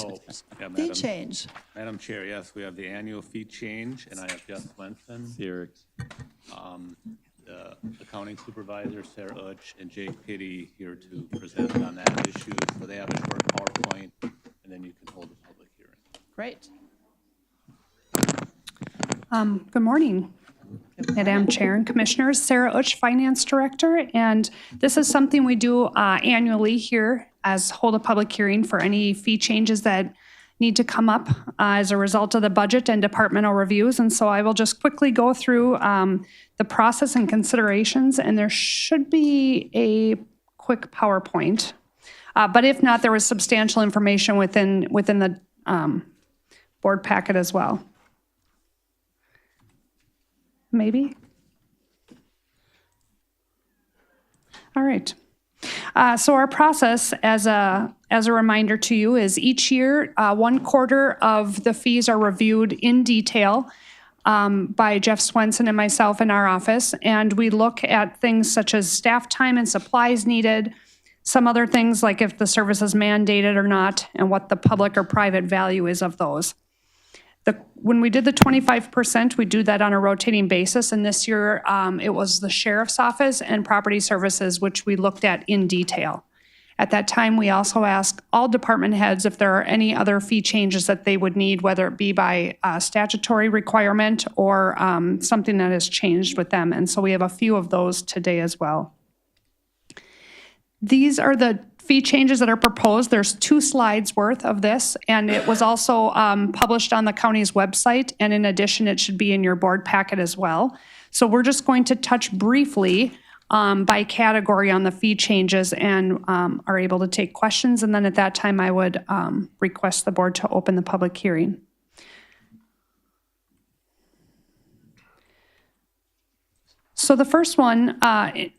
fee change. Madam Chair, yes, we have the annual fee change, and I have Jeff Swenson, Here. the accounting supervisor, Sarah Utsch, and Jake Pitty here to present on that issue. So they have a short PowerPoint, and then you can hold a public hearing. Great. Good morning, Madam Chair and Commissioners. Sarah Utsch, Finance Director, and this is something we do annually here as hold a public hearing for any fee changes that need to come up as a result of the budget and departmental reviews. And so I will just quickly go through the process and considerations, and there should be a quick PowerPoint. But if not, there was substantial information within the board packet as well. Maybe? All right. So our process, as a reminder to you, is each year, 1/4 of the fees are reviewed in detail by Jeff Swenson and myself in our office, and we look at things such as staff time and supplies needed, some other things like if the service is mandated or not, and what the public or private value is of those. When we did the 25%, we do that on a rotating basis, and this year it was the sheriff's office and property services, which we looked at in detail. At that time, we also asked all department heads if there are any other fee changes that they would need, whether it be by statutory requirement or something that has changed with them. And so we have a few of those today as well. These are the fee changes that are proposed. There's 2 slides worth of this, and it was also published on the county's website, and in addition, it should be in your board packet as well. So we're just going to touch briefly by category on the fee changes and are able to take questions, and then at that time, I would request the board to open the public hearing. So the first one,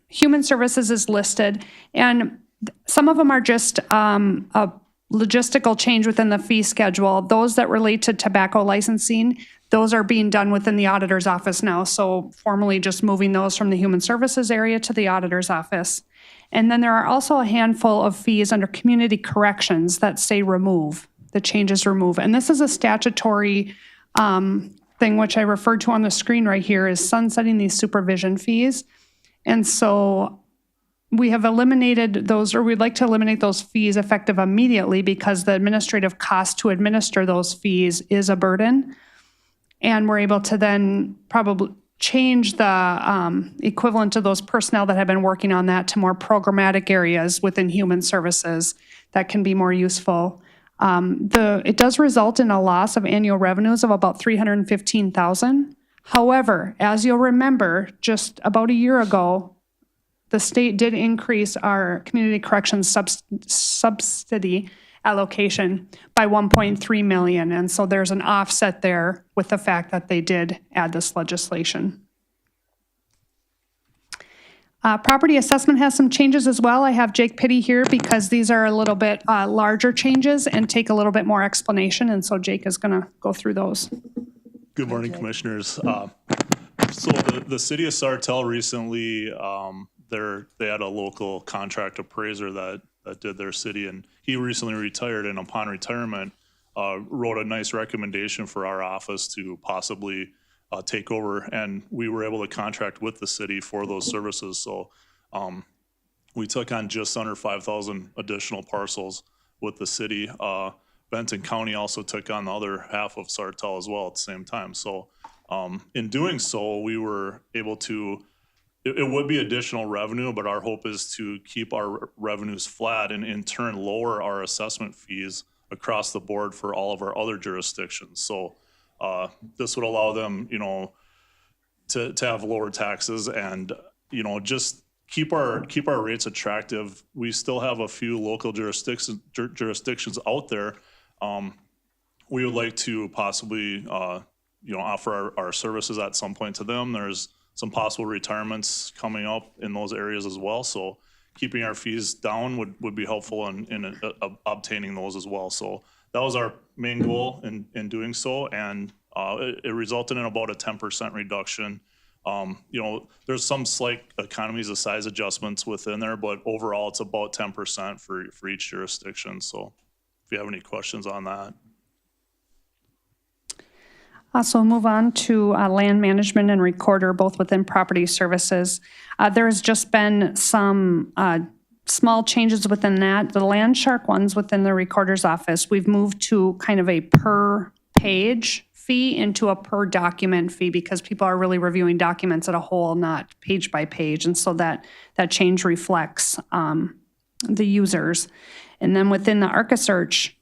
human services is listed, and some of them are just a logistical change within the fee schedule. Those that relate to tobacco licensing, those are being done within the auditor's office now. So formally just moving those from the human services area to the auditor's office. And then there are also a handful of fees under community corrections that say remove, the changes remove. And this is a statutory thing which I referred to on the screen right here is sunsetting these supervision fees. And so we have eliminated those, or we'd like to eliminate those fees effective immediately because the administrative cost to administer those fees is a burden. And we're able to then probably change the equivalent of those personnel that have been working on that to more programmatic areas within human services that can be more useful. It does result in a loss of annual revenues of about $315,000. However, as you'll remember, just about a year ago, the state did increase our community corrections subsidy allocation by $1.3 million. And so there's an offset there with the fact that they did add this legislation. Property assessment has some changes as well. I have Jake Pitty here because these are a little bit larger changes and take a little bit more explanation. And so Jake is going to go through those. Good morning, Commissioners. So the city of Sartell recently, they had a local contract appraiser that did their city, and he recently retired, and upon retirement, wrote a nice recommendation for our office to possibly take over, and we were able to contract with the city for those services. So we took on just under 5,000 additional parcels with the city. Benton County also took on the other half of Sartell as well at the same time. So in doing so, we were able to, it would be additional revenue, but our hope is to keep our revenues flat and in turn lower our assessment fees across the board for all of our other jurisdictions. So this would allow them, to have lower taxes and, just keep our rates attractive. We still have a few local jurisdictions out there. We would like to possibly, offer our services at some point to them. There's some possible retirements coming up in those areas as well. So keeping our fees down would be helpful in obtaining those as well. So that was our main goal in doing so. And it resulted in about a 10% reduction. There's some slight economies of size adjustments within there, but overall it's about 10% for each jurisdiction. So if you have any questions on that. So we'll move on to land management and recorder, both within property services. There has just been some small changes within that. The land shark ones within the recorder's office, we've moved to kind of a per page fee into a per document fee because people are really reviewing documents at a whole, not page by page. And so that change reflects the users. And then within the ArcaSearch,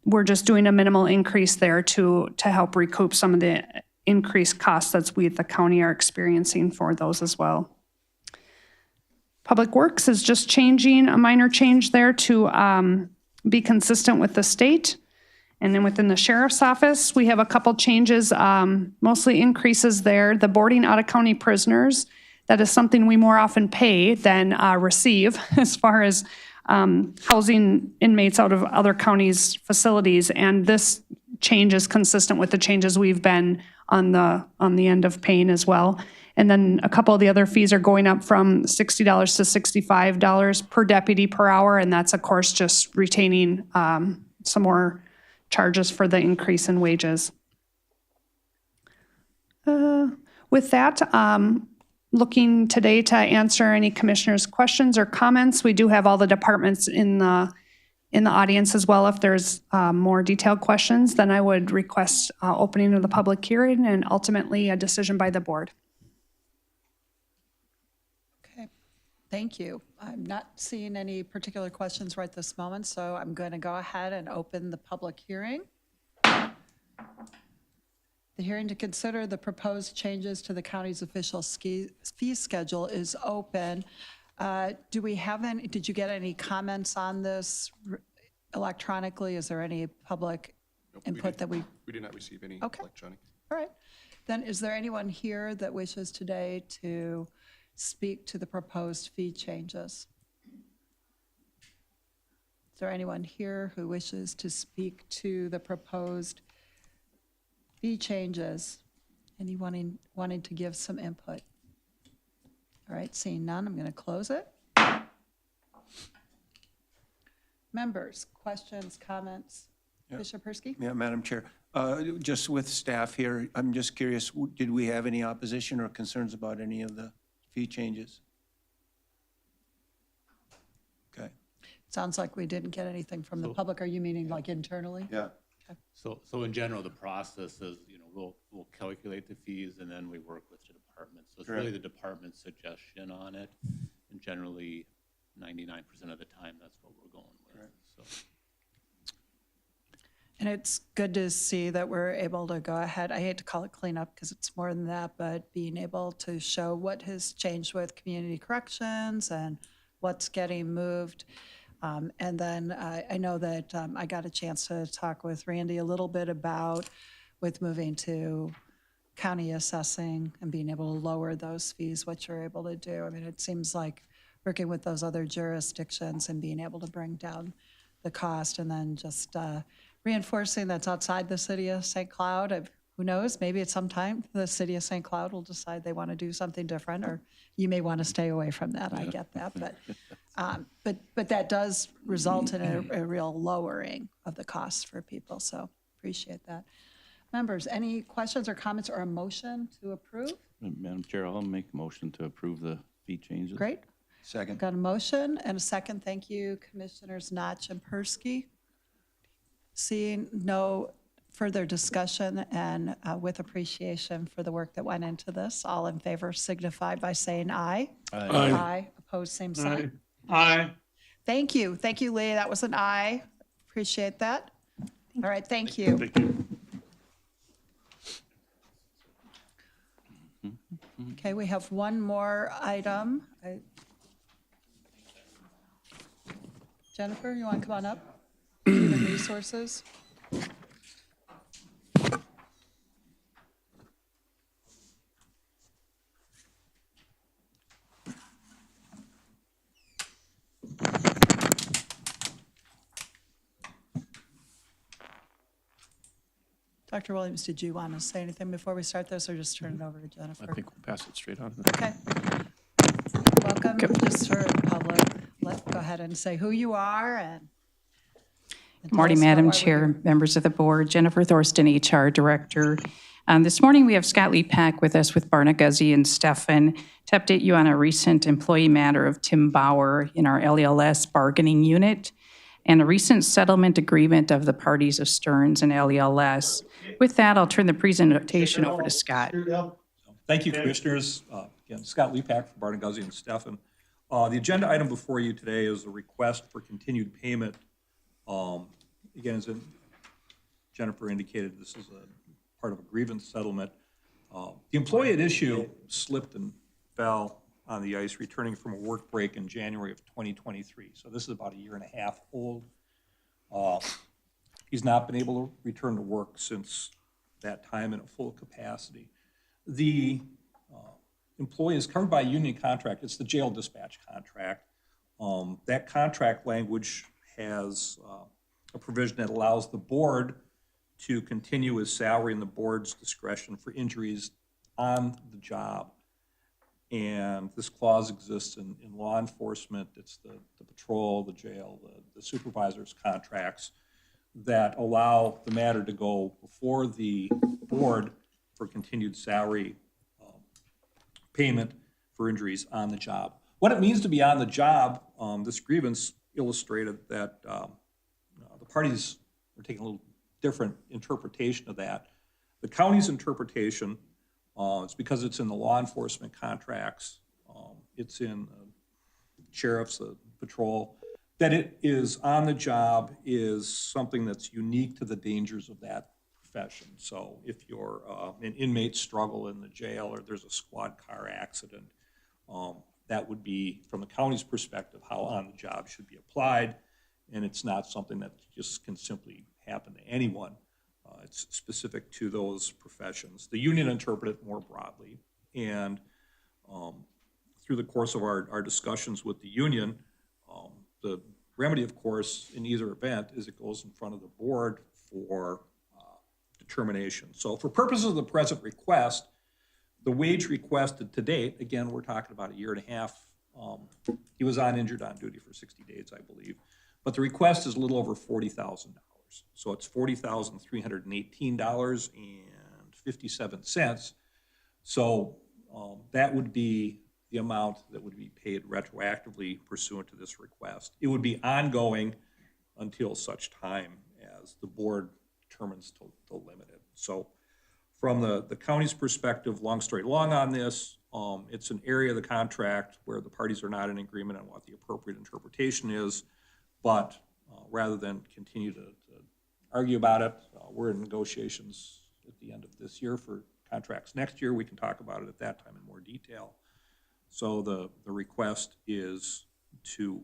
we're just doing a minimal increase there to help recoup some of the increased costs that we at the county are experiencing for those as well. Public Works is just changing, a minor change there to be consistent with the state. And then within the sheriff's office, we have a couple changes, mostly increases there. The boarding out-of-county prisoners, that is something we more often pay than receive as far as housing inmates out of other counties' facilities, and this change is consistent with the changes we've been on the end of paying as well. And then a couple of the other fees are going up from $60 to $65 per deputy per hour, and that's of course just retaining some more charges for the increase in wages. With that, looking today to answer any commissioners' questions or comments. We do have all the departments in the audience as well. If there's more detailed questions, then I would request opening of the public hearing and ultimately a decision by the board. Okay, thank you. I'm not seeing any particular questions right this moment, so I'm going to go ahead and open the public hearing. The hearing to consider the proposed changes to the county's official fee schedule is open. Do we have any, did you get any comments on this electronically? Is there any public input that we did not receive any electronic. All right. Then is there anyone here that wishes today to speak to the proposed fee changes? Is there anyone here who wishes to speak to the proposed fee changes? Anyone wanting to give some input? All right, seeing none, I'm going to close it. Members, questions, comments? Yeah. Bishop Persky? Yeah, Madam Chair. Just with staff here, I'm just curious, did we have any opposition or concerns about any of the fee changes? Sounds like we didn't get anything from the public. Are you meaning like internally? Yeah. So in general, the process is, we'll calculate the fees and then we work with the department. So it's really the department's suggestion on it. And generally, 99% of the time, that's what we're going with. So. And it's good to see that we're able to go ahead. I hate to call it cleanup because it's more than that, but being able to show what has changed with community corrections and what's getting moved. And then I know that I got a chance to talk with Randy a little bit about with moving to county assessing and being able to lower those fees, what you're able to do. I mean, it seems like working with those other jurisdictions and being able to bring down the cost, and then just reinforcing that's outside the city of St. Cloud. Who knows, maybe at some time the city of St. Cloud will decide they want to do something different, or you may want to stay away from that. I get that, but that does result in a real lowering of the costs for people, so appreciate that. Members, any questions or comments or a motion to approve? Madam Chair, I'll make a motion to approve the fee changes. Great. Second. Got a motion and a second. Thank you, Commissioners Notch and Persky. Seeing no further discussion and with appreciation for the work that went into this, all in favor signify by saying aye. Aye. Aye. Opposed, same sign. Aye. Thank you. Thank you, Lee. That was an aye. Appreciate that. All right, thank you. Thank you. Okay, we have one more item. Jennifer, you want to come on up? Human Resources. Dr. Williams, did you want to say anything before we start this, or just turn it over to Jennifer? I think we'll pass it straight on. Okay. Welcome, just for the public. Let's go ahead and say who you are and Good morning, Madam Chair, members of the board. Jennifer Thorsten, HR Director. This morning, we have Scott Lepak with us with Barna Guzzi and Stefan to update you on a recent employee matter of Tim Bauer in our LELS bargaining unit and a recent settlement agreement of the parties of Stearns and LELS. With that, I'll turn the presentation over to Scott. Thank you, Commissioners. Again, Scott Lepak for Barna Guzzi and Stefan. The agenda item before you today is a request for continued payment. Again, as Jennifer indicated, this is a part of a grievance settlement. The employee at issue slipped and fell on the ice returning from a work break in January of 2023. So this is about a year and a half old. He's not been able to return to work since that time in a full capacity. The employee is covered by a union contract. It's the jail dispatch contract. That contract language has a provision that allows the board to continue his salary in the board's discretion for injuries on the job. And this clause exists in law enforcement. It's the patrol, the jail, the supervisor's contracts that allow the matter to go before the board for continued salary payment for injuries on the job. What it means to be on the job, this grievance illustrated that the parties are taking a little different interpretation of that. The county's interpretation, it's because it's in the law enforcement contracts, it's in sheriff's, patrol, that it is on the job is something that's unique to the dangers of that profession. So if you're an inmate struggle in the jail or there's a squad car accident, that would be, from the county's perspective, how on the job should be applied. And it's not something that just can simply happen to anyone. It's specific to those professions. The union interpreted it more broadly. And through the course of our discussions with the union, the remedy, of course, in either event is it goes in front of the board for determination. So for purposes of the present request, the wage requested to date, again, we're talking about a year and a half. He was injured on duty for 60 days, I believe. But the request is a little over $40,000. So it's $40,318.57. So that would be the the amount that would be paid retroactively pursuant to this request. It would be ongoing until such time as the board determines to limit it. So from the county's perspective, long story long on this, it's an area of the contract where the parties are not in agreement on what the appropriate interpretation is, but rather than continue to argue about it, we're in negotiations at the end of this year for contracts next year. We can talk about it at that time in more detail. So the request is to,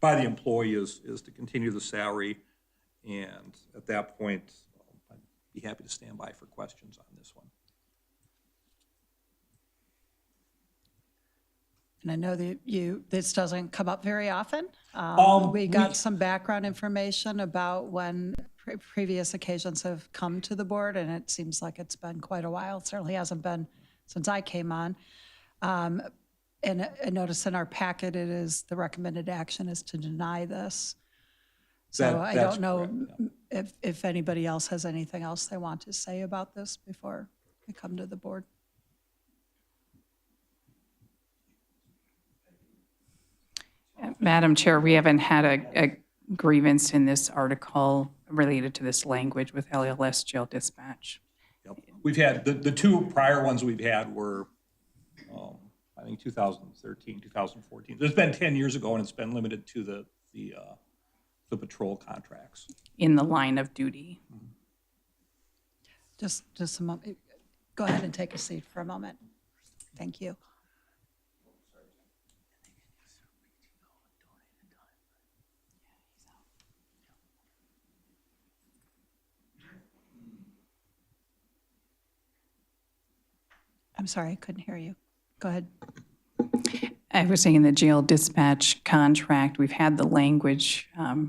by the employee is to continue the salary, and at that point, I'd be happy to stand by for questions on this one. And I know that this doesn't come up very often. We got some background information about when previous occasions have come to the board, and it seems like it's been quite a while. It certainly hasn't been since I came on. And I notice in our packet, the recommended action is to deny this. So I don't know if anybody else has anything else they want to say about this before we come to the board. Madam Chair, we haven't had a grievance in this article related to this language with LLS Jail Dispatch. Yep. We've had, the two prior ones we've had were, I think 2013, 2014. It's been 10 years ago, and it's been limited to the patrol contracts. In the line of duty. Just a moment. Go ahead and take a seat for a moment. Thank you. I'm sorry, I couldn't hear you. Go ahead. I was saying the jail dispatch contract, we've had the language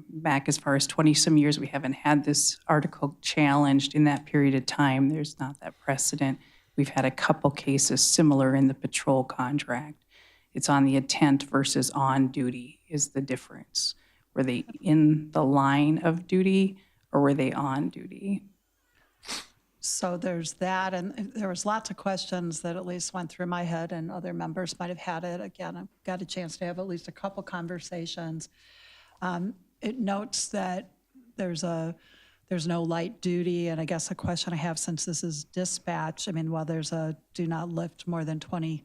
back as far as 20-some years. We haven't had this article challenged in that period of time. There's not that precedent. We've had a couple cases similar in the patrol contract. It's on the intent versus on duty is the difference. Were they in the line of duty or were they on duty? So there's that, and there was lots of questions that at least went through my head, and other members might have had it. Again, I've got a chance to have at least a couple conversations. It notes that there's no light duty, and I guess a question I have, since this is dispatch, I mean, while there's a do not lift more than 20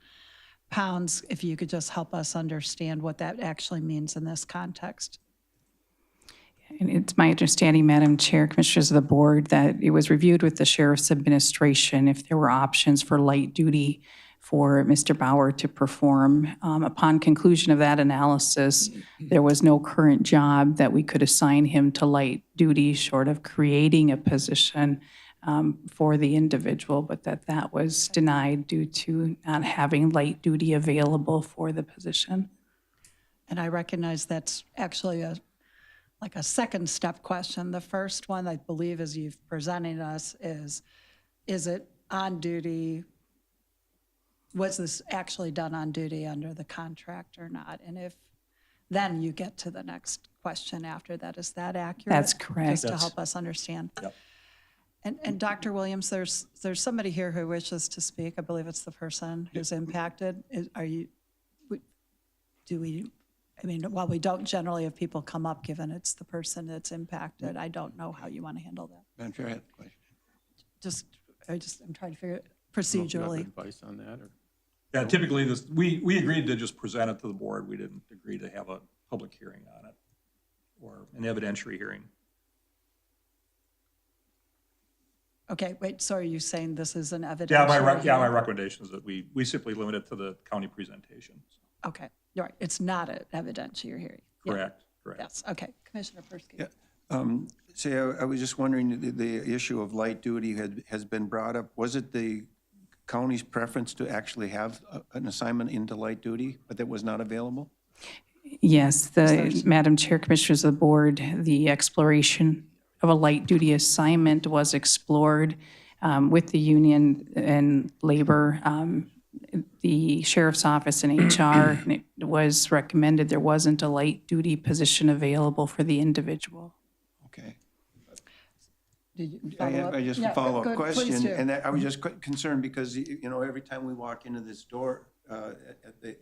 pounds, if you could just help us understand what that actually means in this context. And it's my understanding, Madam Chair, Commissioners of the Board, that it was reviewed with the Sheriff's Administration if there were options for light duty for Mr. Bauer to perform. Upon conclusion of that analysis, there was no current job that we could assign him to light duty short of creating a position for the individual, but that was denied due to not having light duty available for the position. And I recognize that's actually like a second step question. The first one, I believe, as you've presented us, is it on duty? Was this actually done on duty under the contract or not? And if, then you get to the next question after that. Is that accurate? That's correct. Just to help us understand. Yep. And Dr. Williams, there's somebody here who wishes to speak. I believe it's the person who's impacted. I mean, while we don't generally have people come up, given it's the person that's impacted, I don't know how you want to handle that. Madam Chair, I have a question. I'm trying to figure it procedurally. Advice on that, or? Yeah, typically we agreed to just present it to the board. We didn't agree to have a public hearing on it or an evidentiary hearing. Okay, wait, so are you saying this is an evidentiary? My recommendation is that we simply limit it to the county presentation. Okay, you're right. It's not an evidentiary hearing. Correct, correct. Yes, okay. Commissioner Persky. Yeah. I was just wondering, the issue of light duty has been brought up. Was it the county's preference to actually have an assignment into light duty, but that was not available? Yes, Madam Chair, Commissioners of the Board, the exploration of a light duty assignment was explored with the union and labor, the Sheriff's Office and HR, and it was recommended there wasn't a light duty position available for the individual. Okay. Did you follow up? I just Yeah, follow-up good, please question, do. and I was just concerned because, every time we walk into this door, at the,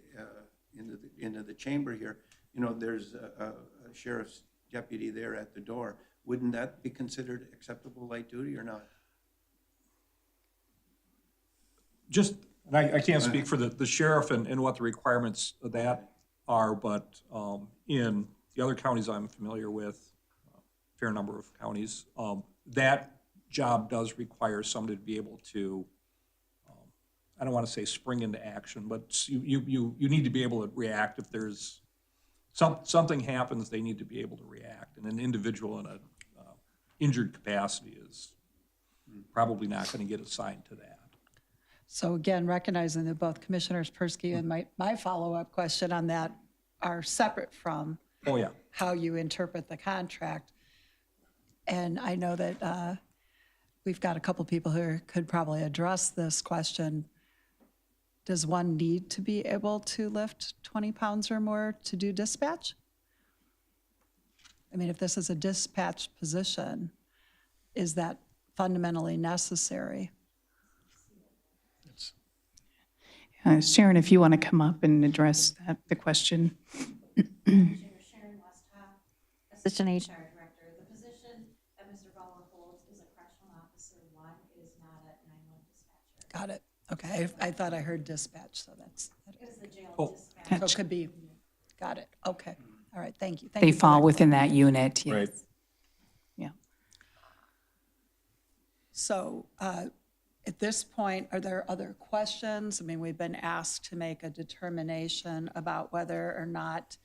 into the chamber here, you know, there's a sheriff's deputy there at the door. Wouldn't that be considered acceptable light duty or not? Just, and I can't speak for the sheriff and what the requirements of that are, but in the other counties I'm familiar with, a fair number of counties, that job does require somebody to be able to, I don't want to say spring into action, but you need to be able to react if there's something happens. They need to be able to react, and an individual in a injured capacity is probably not going to get assigned to that. So again, recognizing that both Commissioners Persky and my follow-up question on that are separate from Oh, yeah. how you interpret the contract. And I know that we've got a couple people who could probably address this question. Does one need to be able to lift 20 pounds or more to do dispatch? I mean, if this is a dispatch position, is that fundamentally necessary? Sharon, if you want to come up and address the question. Assistant HR Director. The position that Mr. Butler holds is a correctional officer 1. It is not a 911 dispatcher. Got it. Okay, I thought I heard dispatch, so that's. It is the jail So it could be, got it. Okay, all right, thank you. Thank They you for fall that. within that unit, yes. Right. Yeah. So at this point, are there other questions? I mean, we've been asked to make a determination about whether or not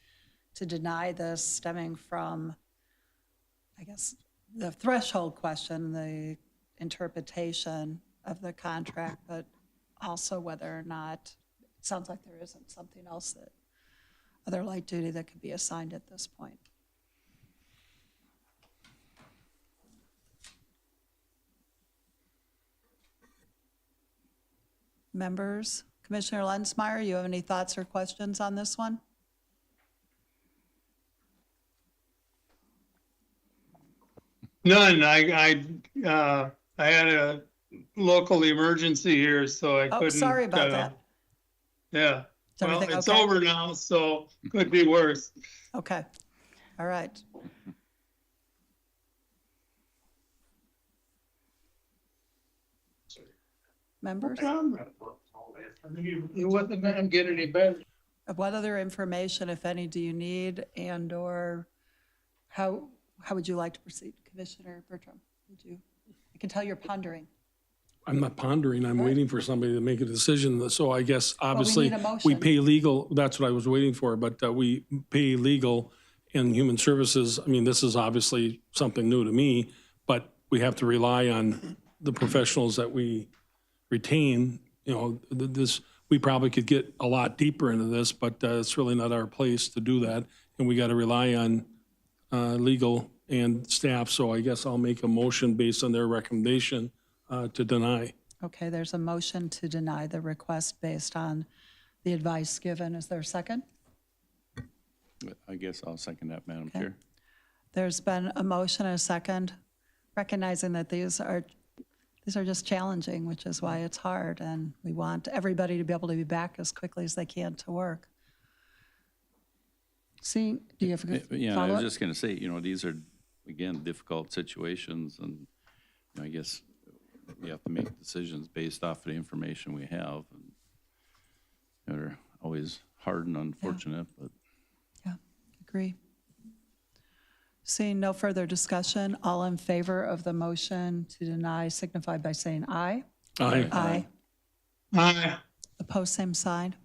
to deny this stemming from, I guess, the threshold question, the interpretation of the contract, but also whether or not, it sounds like there isn't something else that, other light duty that could be assigned at this point. Members, Commissioner Lensmeyer, you have any thoughts or questions on this one? None. I had a local emergency here, so I couldn't. Sorry about that. Yeah. Is Well, everything it's okay? over now, so could be worse. Okay, all right. Members? It wasn't gonna get any better. What other information, if any, do you need, and/or how would you like to proceed? Commissioner Bertram, would you? I can tell you're pondering. I'm not pondering, I'm waiting for somebody to make a decision. So I guess, obviously, need a motion. we pay legal, that's what I was waiting for, but we pay legal and human services. I mean, this is obviously something new to me, but we have to rely on the professionals that we retain. You know, this, we probably could get a lot deeper into this, but it's really not our place to do that. And we got to rely on legal and staff. So I guess I'll make a motion based on their recommendation to deny. Okay, there's a motion to deny the request based on the advice given. Is there a second? I guess I'll second that, Madam Chair. There's been a motion and a second, recognizing that these are just challenging, which is why it's hard, and we want everybody to be able to be back as quickly as they can to work. See, do you have a Yeah, I follow-up? was just going to say, you know, these are, again, difficult situations, and you know, I guess we have to make decisions based off of the information we have. And they're always hard and unfortunate, but. Yeah, agree. Seeing no further discussion, all in favor of the motion to deny signify by saying aye. Aye. Aye. Aye. Opposed, same sign.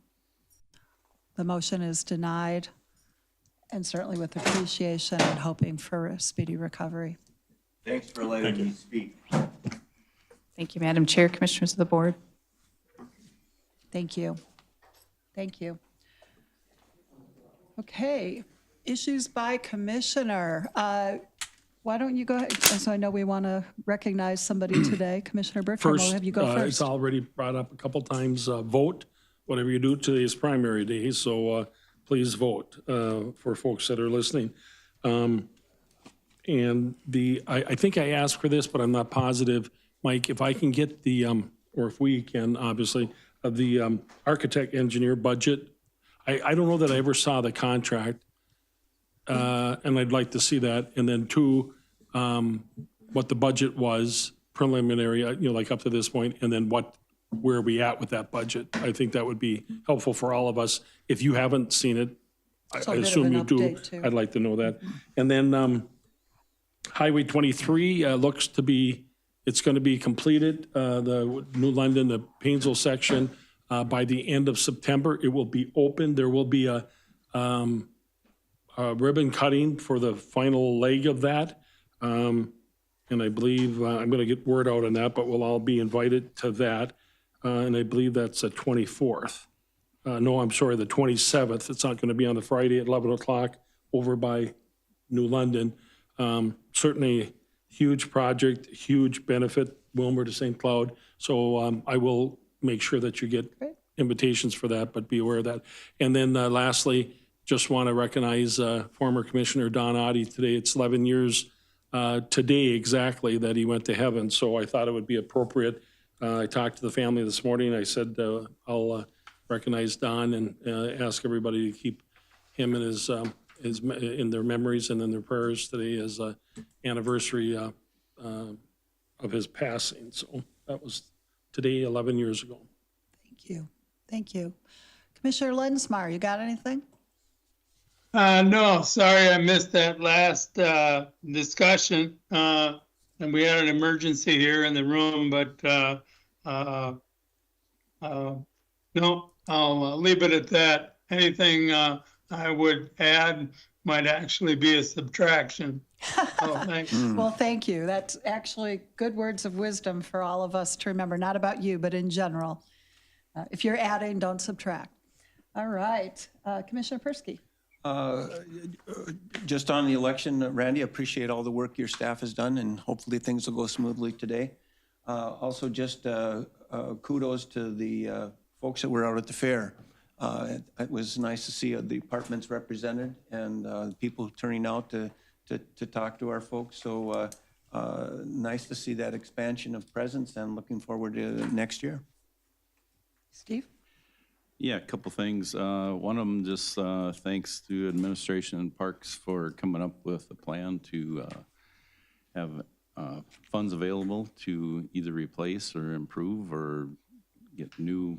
The motion is denied, and certainly with appreciation and hoping for a speedy recovery. Thanks for letting me speak. Thank you, Madam Chair, Commissioners of the Board. Thank you. Thank you. Okay, issues by commissioner. Why don't you go ahead? So I know we want to recognize somebody today. Commissioner Bertram, we'll First, have you go it's first. already brought up a couple times, vote, whatever you do, today is primary day, so please vote for folks that are listening. And I think I asked for this, but I'm not positive. Mike, if I can get the, or if we can, obviously, the architect engineer budget. I don't know that I ever saw the contract, and I'd like to see that. And then two, what the budget was preliminary, like up to this point, and then where are we at with that budget? I think that would be helpful for all of us. If you haven't seen it, I assume you do. I'd like to know that. And then Highway 23 looks to be, it's going to be completed, the New London, the Painesville section, by the end of September. It will be open. There will be a ribbon cutting for the final leg of that. And I believe, I'm going to get word out on that, but we'll all be invited to that. And I believe that's the 24th. No, I'm sorry, the 27th. It's not going to be on the Friday at 11 o'clock over by New London. Certainly huge project, huge benefit, Wilmer to St. Cloud. So I will make sure that you get invitations for that, but be aware of that. And then lastly, just want to recognize former Commissioner Don Oddie today. It's 11 years today exactly that he went to heaven. So I thought it would be appropriate. I talked to the family this morning. I said I'll recognize Don and ask everybody to keep him in his in their memories and in their prayers today as anniversary of his passing. So that was today, 11 years ago. Thank you. Thank you. Commissioner Lensmar, you got anything? No, sorry, I missed that last discussion. And we had an emergency here in the room, but no, I'll leave it at that. Anything I would add might actually be a subtraction. Oh, thanks. Well, thank you. That's actually good words of wisdom for all of us to remember, not about you, but in general. If you're adding, don't subtract. All right. Commissioner Persky. Just on the election, Randy, I appreciate all the work your staff has done, and hopefully things will go smoothly today. Also, just kudos to the folks that were out at the fair. It was nice to see the departments represented and people turning out to talk to our folks. So nice to see that expansion of presence, and looking forward to next year. Steve? Yeah, a couple things. One of them, just thanks to Administration and Parks for coming up with a plan to have funds available to either replace or improve or get new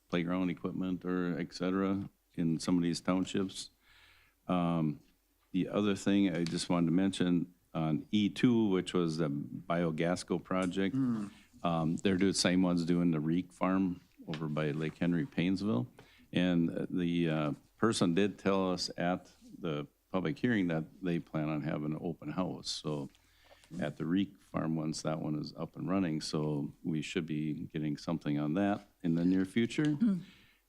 playground equipment or et cetera in some of these townships. The other thing I just wanted to mention on E2, which was the Biogasco project, they're doing the same ones doing the Reek farm over by Lake Henry, Painesville. And the person did tell us at the public hearing that they plan on having an open house. So at the Reek farm, once that one is up and running, so we should be getting something on that in the near future.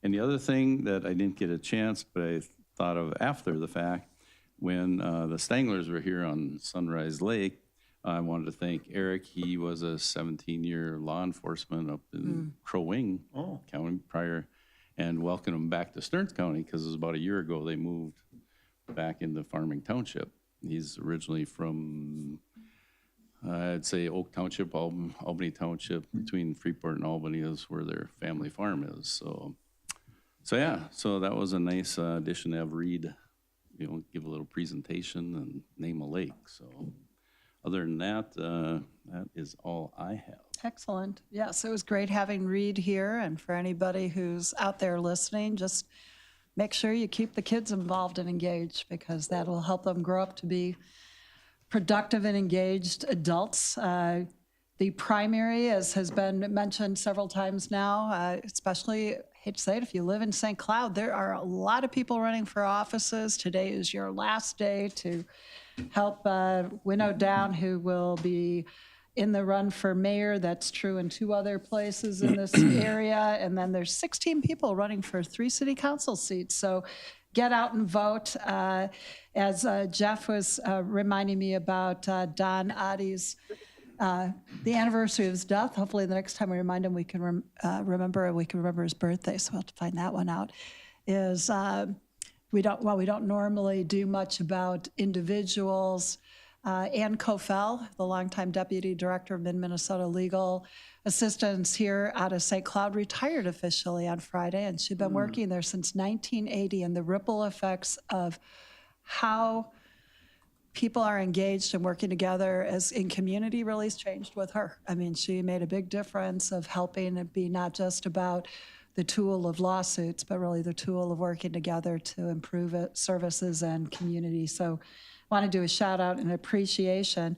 And the other thing that I didn't get a chance, but I thought of after the fact, when the Stanglers were here on Sunrise Lake, I wanted to thank Eric. He was a 17-year law enforcement up in Crow Wing County prior, and welcome him back to Stearns County, because it was about a year ago they moved back into Farming Township. He's originally from, I'd say, Oak Township, Albany Township, between Freeport and Albany is where their family farm is. So yeah, so that was a nice addition to have Reed, give a little presentation and name a lake. So other than that, that is all I have. Excellent. Yes, it was great having Reed here. And for anybody who's out there listening, just make sure you keep the kids involved and engaged, because that will help them grow up to be productive and engaged adults. The primary, as has been mentioned several times now, especially, I hate to say it, if you live in St. Cloud, there are a lot of people running for offices. Today is your last day to help winnow down who will be in the run for mayor. That's true in 2 other places in this area. And then there's 16 people running for 3 city council seats. So get out and vote. As Jeff was reminding me about Don Oddie's, the anniversary of his death. Hopefully the next time we remind him, we can remember his birthday. So we'll have to find that one out. We don't normally do much about individuals, Ann Kofel, the longtime Deputy Director of Mid-Minnesota Legal Assistance here out of St. Cloud, retired officially on Friday, and she'd been working there since 1980, and the ripple effects of how people are engaged and working together as in community really has changed with her. I mean, she made a big difference of helping it be not just about the tool of lawsuits, but really the tool of working together to improve services and community. So I want to do a shout out and appreciation.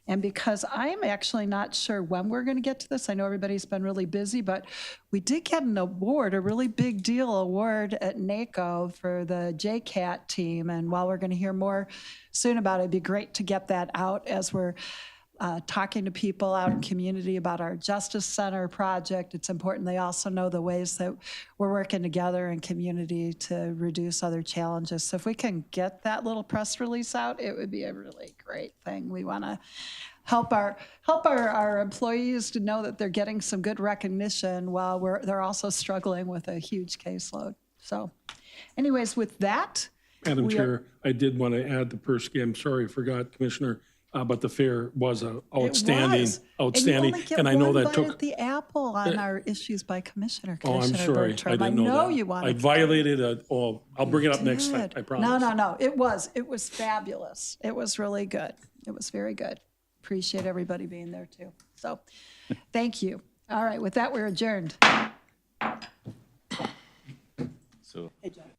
And because I'm actually not sure when we're going to get to this, I know everybody's been really busy, but we did get an award, a really big deal award at NACO for the JCAT team. And while we're going to hear more soon about it, it'd be great to get that out as we're talking to people out in community about our Justice Center project. It's important they also know the ways that we're working together in community to reduce other challenges. So if we can get that little press release out, it would be a really great thing. We want to help our employees to know that they're getting some good recognition while they're also struggling with a huge caseload. So anyways, with that, Madam Chair, I did want to add the per scheme. Sorry, I forgot, Commissioner. But the fair was outstanding, outstanding. And I know that bite took. at the apple on our issues by Commissioner. Oh, I'm sorry. I didn't know that. know you wanted. I violated I'll bring it up next time, I promise. No. It was fabulous. It was really good. It was very good. Appreciate everybody being there too. So, thank you. All right, with that, we're adjourned. So. Hey, John.